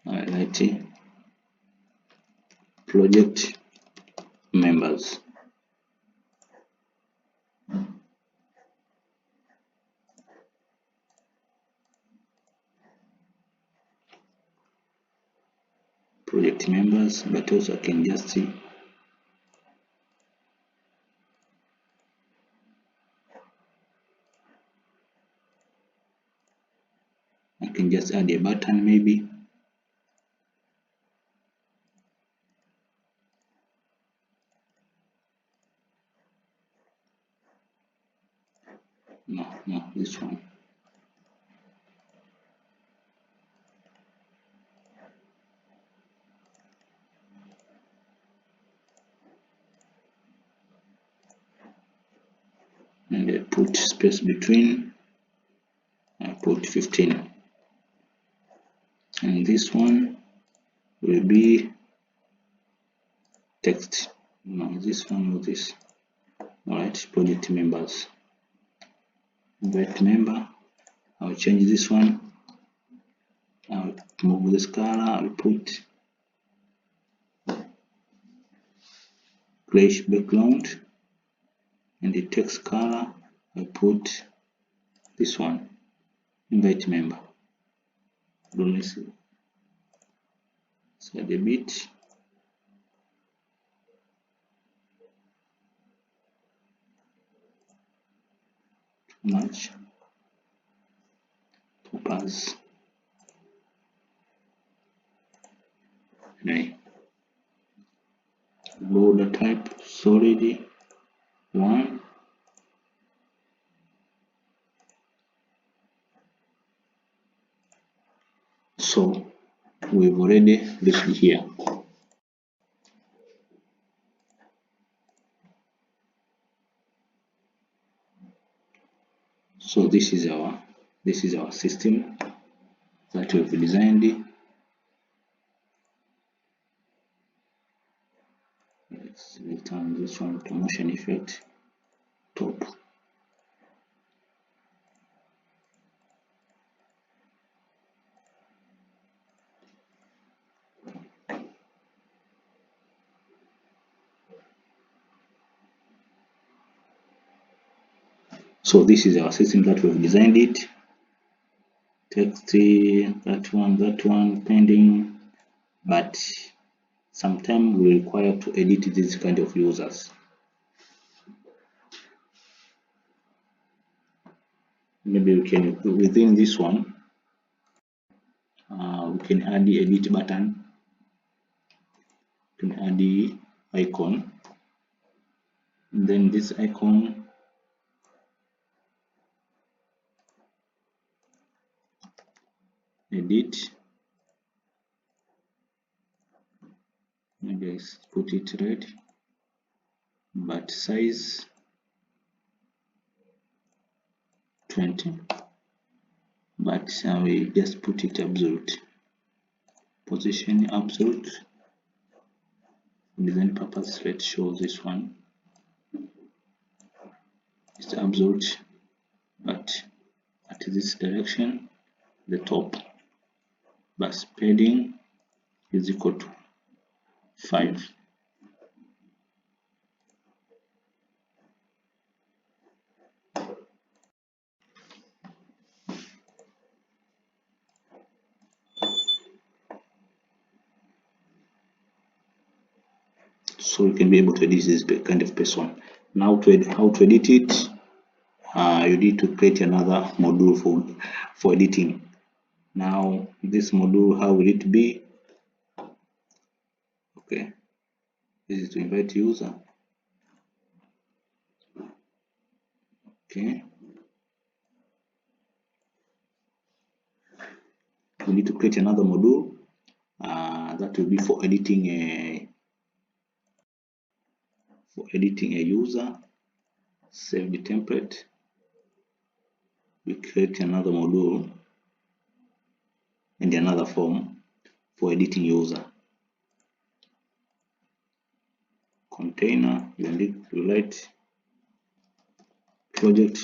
I write project members. Project members, but also I can just see I can just add a button maybe. No, this one. And I put space between. I put 15. And this one will be text. No, this one or this. Alright, project members. Invite member. I'll change this one. I'll move this color. I'll put grayish background, and the text color I'll put this one. Invite member. Let's add a bit. Too much. Poppers. Okay. Border type solid 1. So we've already reached here. So this is our system that we've designed. Let's return this one to motion effect top. So this is our system that we've designed it. Text, that one pending, but sometimes we require to edit this kind of users. Maybe we can, within this one, we can add the edit button, we can add the icon, and then this icon edit, maybe I put it red, but size 20, but we just put it absolute, position absolute. Design purpose, let's show this one. It's absolute, but at this direction, the top, but padding is equal to 5. So you can be able to edit this kind of person. Now how to edit it, you need to create another module for editing. Now this module, how will it be? Okay, this is to invite user. Okay, we need to create another module that will be for editing a user. Save the template. We create another module and another form for editing user. Container, you write project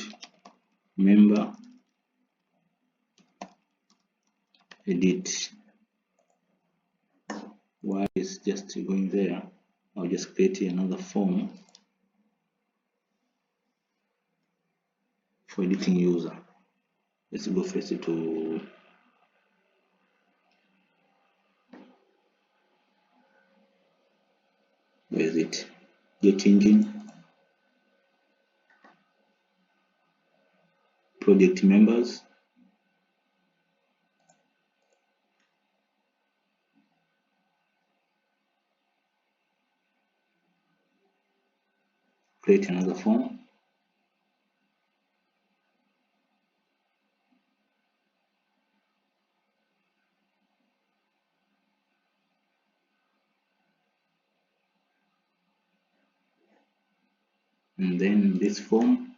member edit. Why is just going there? I'll just create another form for editing user. Let's go first to where is it? Jetengine, project members, create another form. And then this form,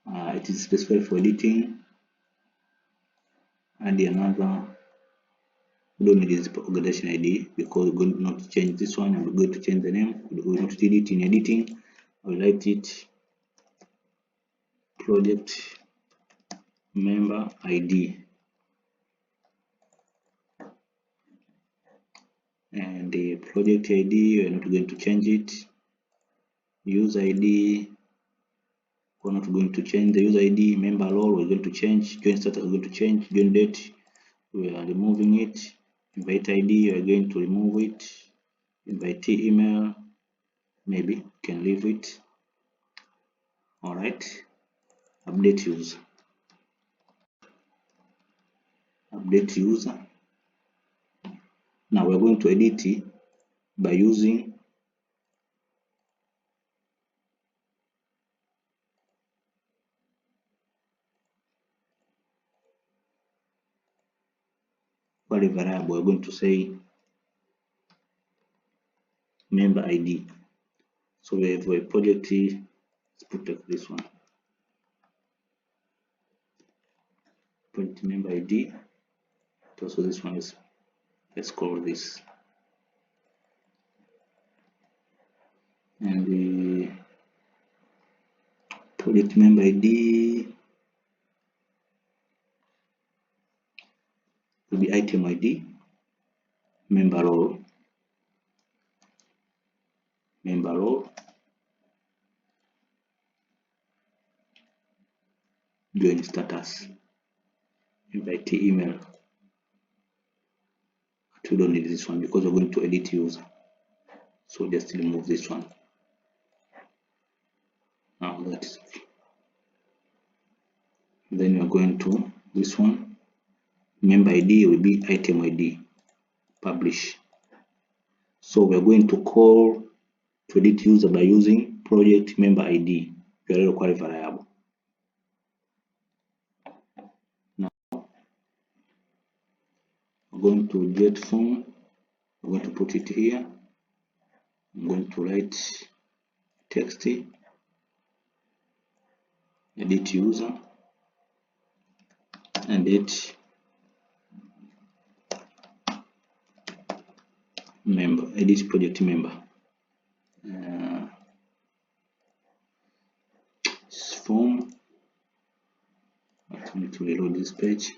it is specified for editing. Add another, we don't need this organization ID because we're going not to change this one, and we're going to change the name. We're not to edit in editing. I'll write it project member ID, and the project ID we're not going to change it. User ID, we're not going to change the user ID. Member role, we're going to change. Join status, we're going to change. Join date, we are removing it. Invite ID, we're going to remove it. Invite email, maybe can leave it. All right, update user, update user. Now we're going to edit it by using query variable. We're going to say member ID. So we have a project. Let's put like this one. Project member ID. So this one is, let's call this, and the project member ID will be item ID, member role, join status, invite email. But we don't need this one because we're going to edit user. So just remove this one. Now that is okay. Then you're going to this one. Member ID will be item ID, publish. So we're going to call to edit user by using project member ID, your query variable. Now we're going to JetForm. I'm going to put it here. I'm going to write text, edit user, and edit member, edit project member. Form. I need to reload this page.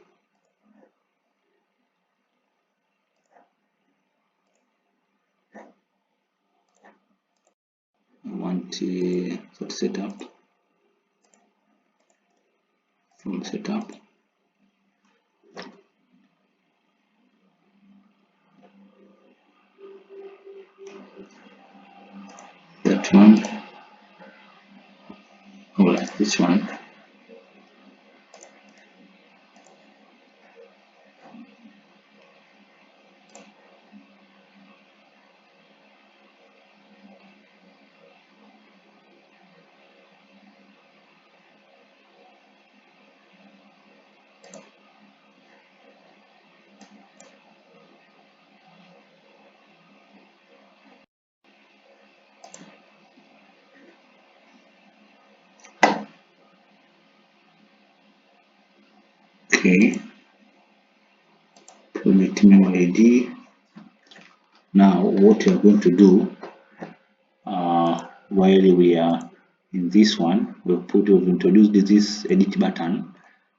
I want setup. From setup, that one. Alright, this one. Okay, project member ID. Now what we are going to do while we are in this one, we've introduced this edit button.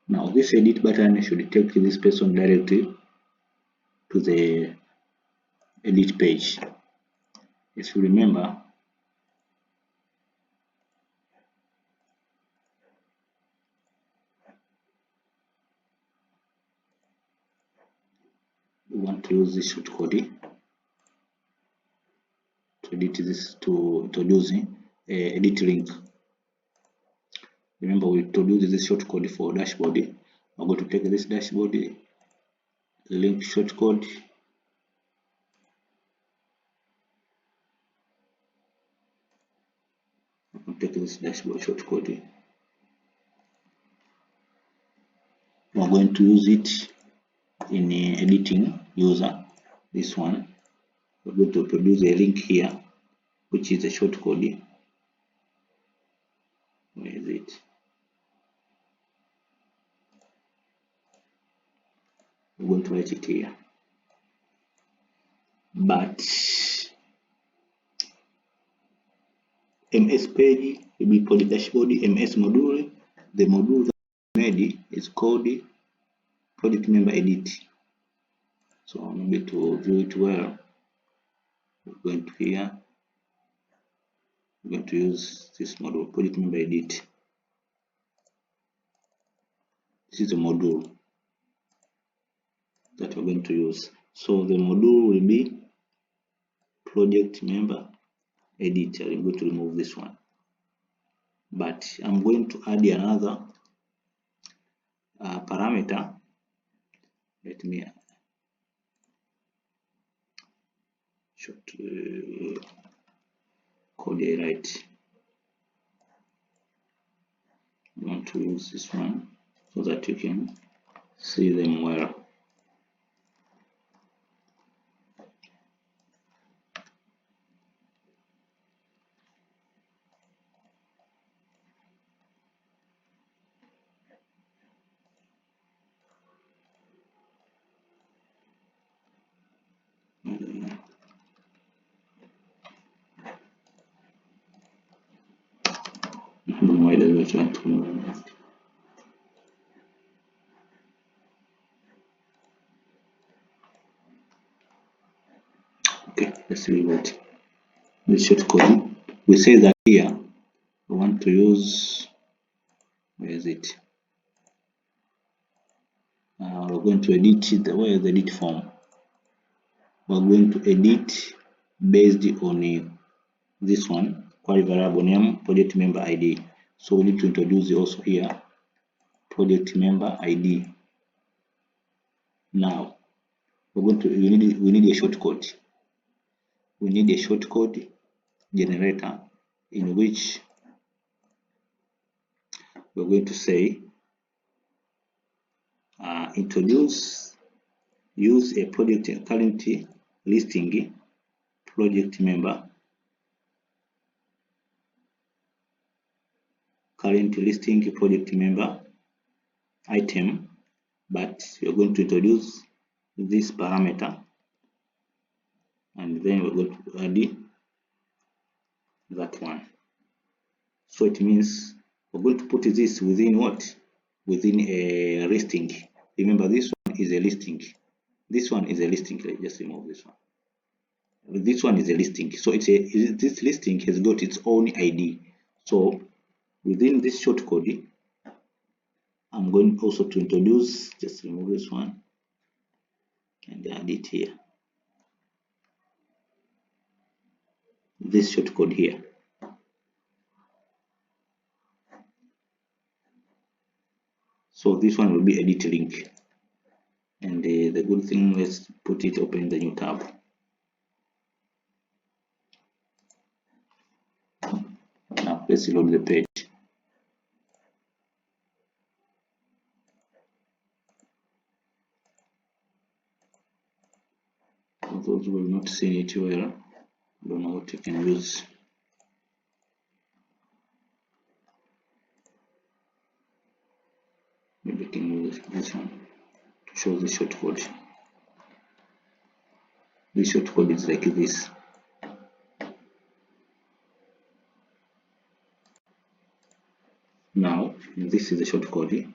Now this edit button should take this person directly to the edit page. If you remember, we want to use this shortcode to edit this, to introduce edit link. Remember, we introduced this shortcode for dashboard. I'm going to take this dashboard link shortcode. I'm going to take this dashboard shortcode. We're going to use it in editing user. This one, we're going to produce a link here, which is a shortcode. Where is it? We're going to write it here. But MS page will be for the dashboard. MS module, the module that we made is called project member edit. So maybe to view it well, we're going to here. We're going to use this module, project member edit. This is the module that we're going to use. So the module will be project member edit. I'm going to remove this one, but I'm going to add another parameter. Let me short code I write. I want to use this one so that you can see them well. Why does it want to? Okay, let's leave it. The shortcode. We say that here we want to use, where is it? We're going to edit where is the edit form? We're going to edit based on this one, query variable name, project member ID. So we need to introduce also here project member ID. Now we're going to we need a shortcode. We need a shortcode generator in which we're going to say use a project current listing project member current listing project member item, but we're going to introduce this parameter and then we're going to add that one. So it means we're going to put this within what? Within a listing. Remember, this one is a listing. This one is a listing. Let's just remove this one. This one is a listing. So this listing has got its own ID. So within this shortcode, I'm going also to introduce, just remove this one and add it here. This shortcode here. So this one will be edit link. And the good thing, let's put it open the new tab. Now let's load the page. For those who have not seen it well, I don't know what you can use. Maybe you can use this one to show the shortcode. The shortcode is like this. Now this is the shortcode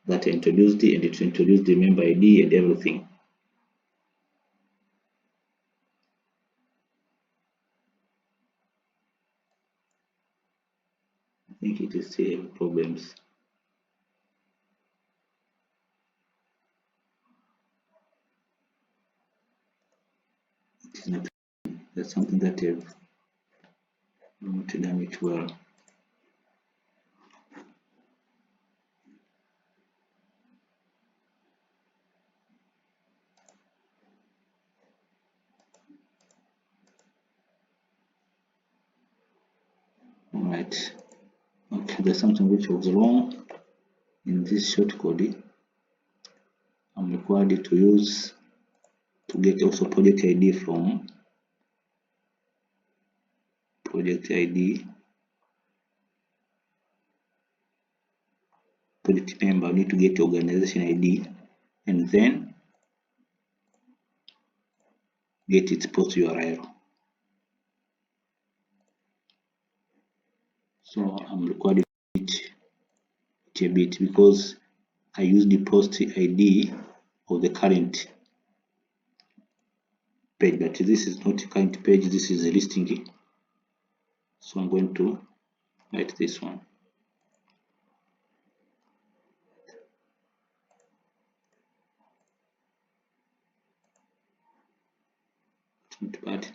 that I introduced and it introduced the member ID and everything. I think it is still problems. It is not. That's something that I've not done it well. Alright. Okay, there's something which was wrong in this shortcode. I'm required to use to get also project ID from project ID. Project member, I need to get organization ID and then get its post URL. So I'm required to it a bit because I use the post ID of the current page, but this is not a current page, this is a listing. So I'm going to write this one. Not bad,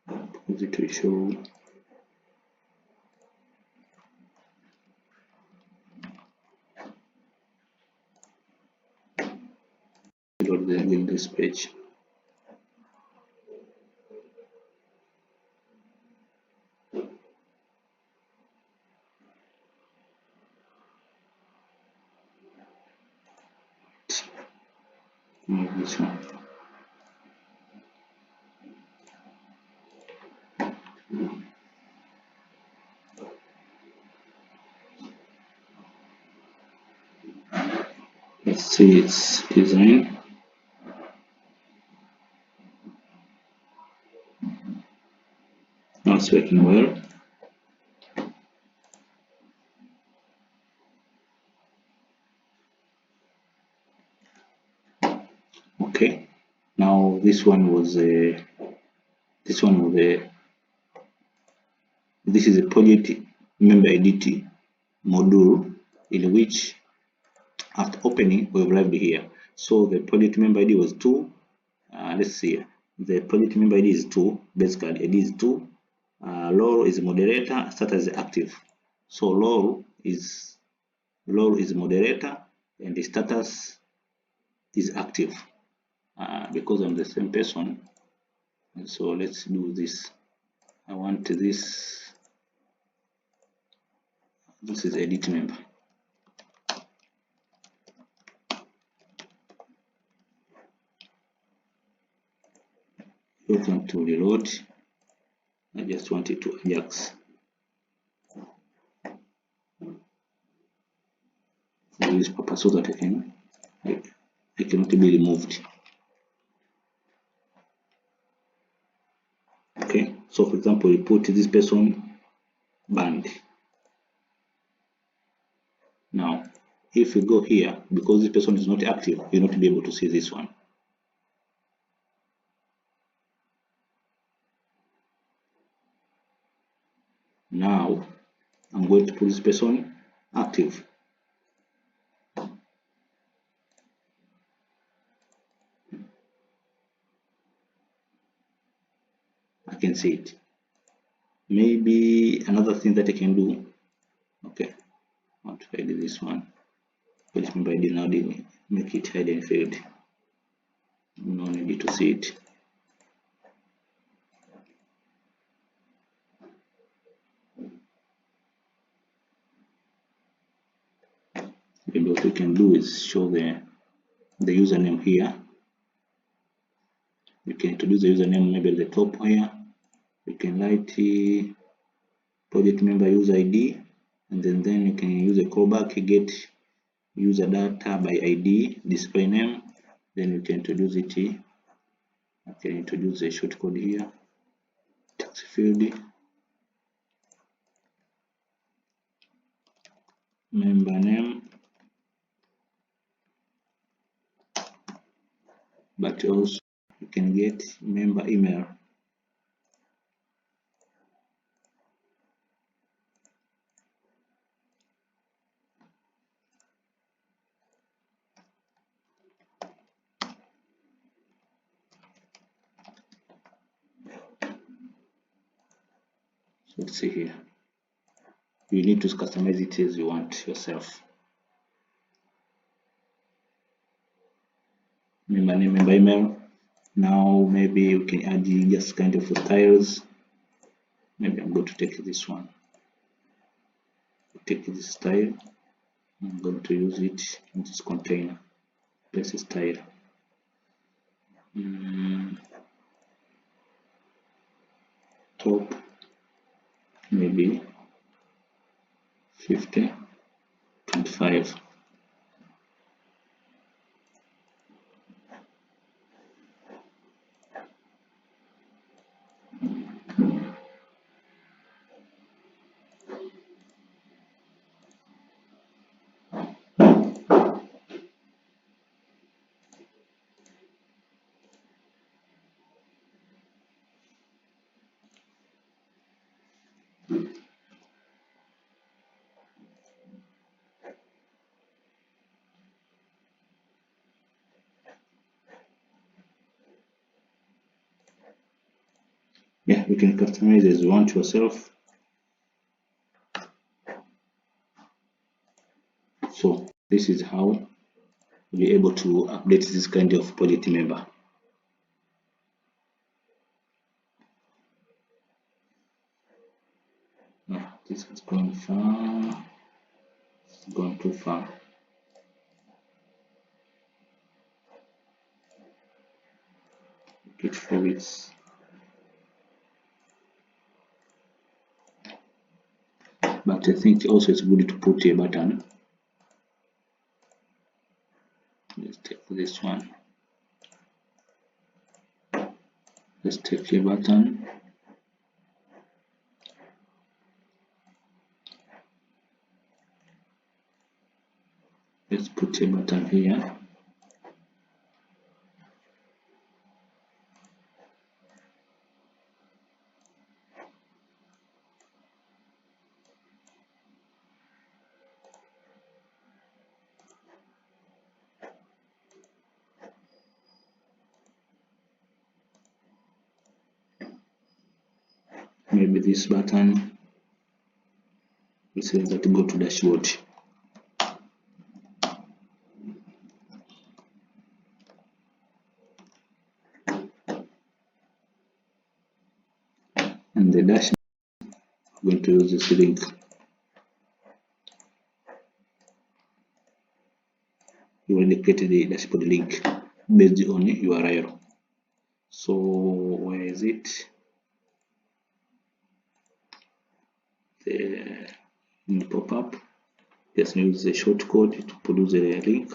because it will show in this page. Move this one. Let's see its design. Now it's working well. Okay. Now this is a project member edit module in which after opening we've arrived here. So the project member ID was 2. Let's see. The project member ID is 2. Basically, ID is 2. Role is moderator. Status is active. So role is moderator and the status is active. Because I'm the same person. So let's do this. I want this. This is edit member. Welcome to reload. I just want it to Ajax. For this purpose, so that I cannot be removed. Okay, so for example, we put this person banned. Now, if you go here, because this person is not active, you'll not be able to see this one. Now, I'm going to put this person active. I can see it. Maybe another thing that I can do. Okay, I want to hide this one. But remember, I did not make it hidden field. No need to see it. Maybe what we can do is show the username here. You can introduce the username maybe at the top here. You can write project member user ID, and then you can use a callback, get user data by ID, display name, then you can introduce it. I can introduce a shortcode here, text field, member name, but also you can get member email. So let's see here. You need to customize it as you want yourself. Member name, member email. Now maybe we can add just kind of styles. Maybe I'm going to take this one. Take this style. I'm going to use it in this container. Place a style. Top maybe 50, 25. Yeah, you can customize as you want yourself. So this is how you'll be able to update this kind of project member. This has gone far. It's gone too far. it for its. But I think also it's good to put a button. Let's take this one. Let's take a button. Let's put a button here. Maybe this button. We say that go to dashboard. And the dashboard, I'm going to use this link. You already created the dashboard link based on URL. So where is it? In the pop-up, just use the shortcode to produce a link.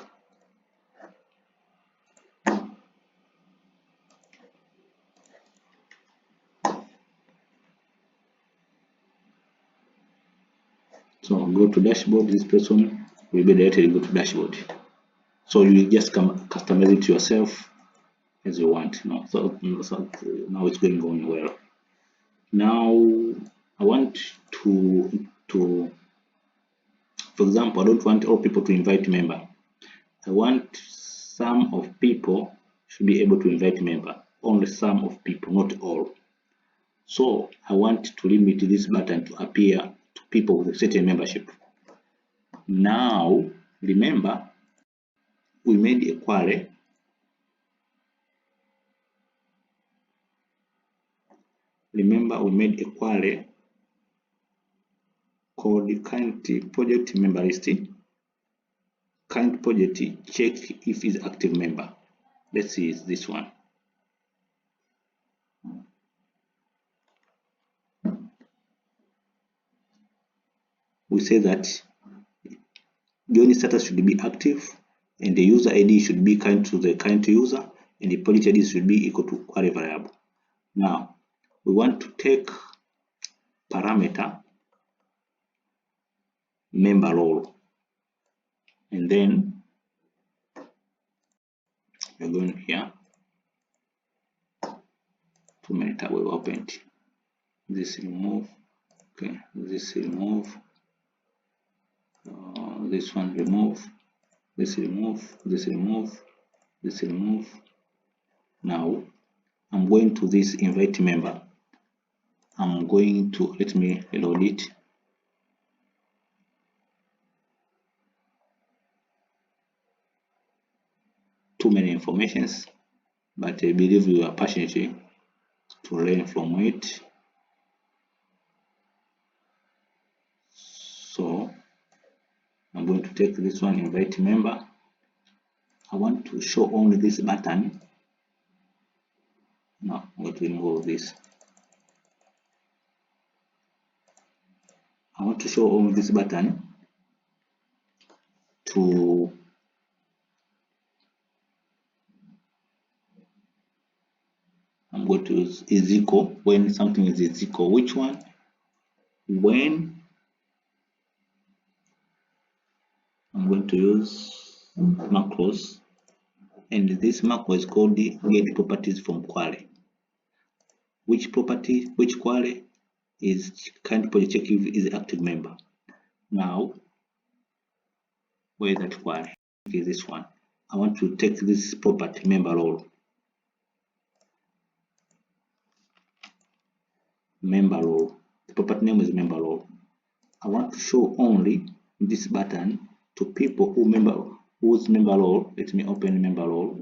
So go to dashboard. This person will be directly go to dashboard. So you just customize it yourself as you want. So now it's going on well. Now I want to for example, I don't want all people to invite member. I want some of people should be able to invite member. Only some of people, not all. So I want to limit this button to appear to people with a certain membership. Now remember, we made a query. Remember, we made a query called current project member list. Current project check if is active member. Let's see, is this one. We say that join status should be active and the user ID should be current to the current user and the project ID should be equal to query variable. Now we want to take parameter member role, and then we're going here. 2 minute tab we opened. This remove. Okay, this remove. This one remove. This remove. This remove. This remove. Now I'm going to this invite member. I'm going to let me reload it. Too many informations, but I believe you are passionate to learn from it. So I'm going to take this one, invite member. I want to show only this button. No, I'm going to remove this. I want to show only this button to I'm going to use is equal when something is equal. Which one? When I'm going to use macros, and this macro is called the get properties from query. Which property, which query is current project check if is active member. Now, where is that query? Is this one. I want to take this property member role. Member role. The property name is member role. I want to show only this button to people whose member role. Let me open member role.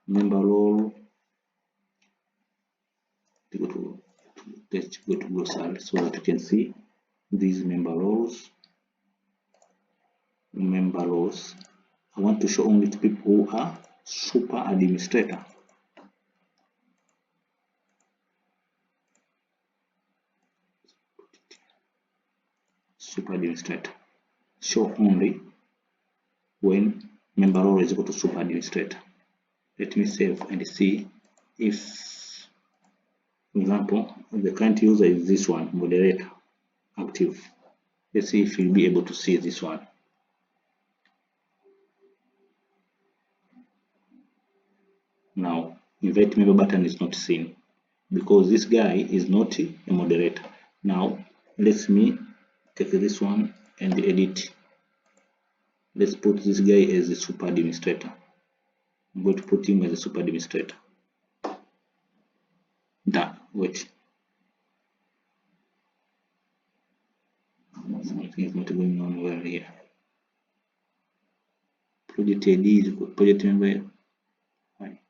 Member role. Let's go to glossary so that you can see these member roles. Member roles. I want to show only to people who are super administrator. Super administrator. Show only when member role is equal to super administrator. Let me save and see if, for example, the current user is this one, moderator, active. Let's see if you'll be able to see this one. Now, invite member button is not seen because this guy is not a moderator. Now, let me take this one and edit. Let's put this guy as a super administrator. I'm going to put him as a super administrator. Done. Wait. Something is not going on well here. Project ID is equal to project member. Why?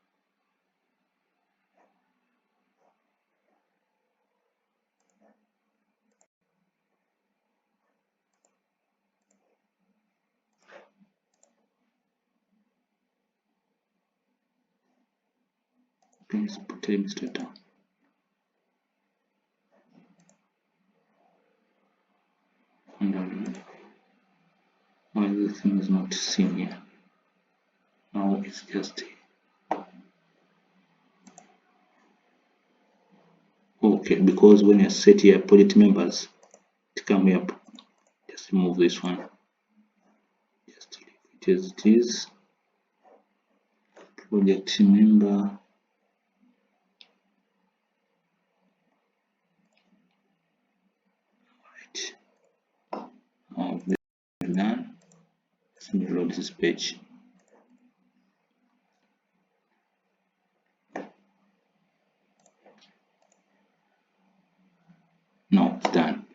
Let's put administrator. And why this thing is not seen here? Now it's just okay, because when I set here project members, to come here, just remove this one. Just leave it as it is. Project member. Right. Now this is done. Let me load this page. Now it's done.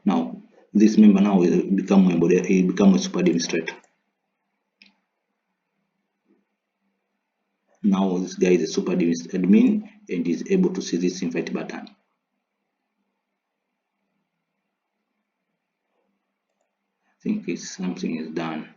Now this member now will become a super administrator. Now this guy is a super admin and is able to see this invite button. I think something is done.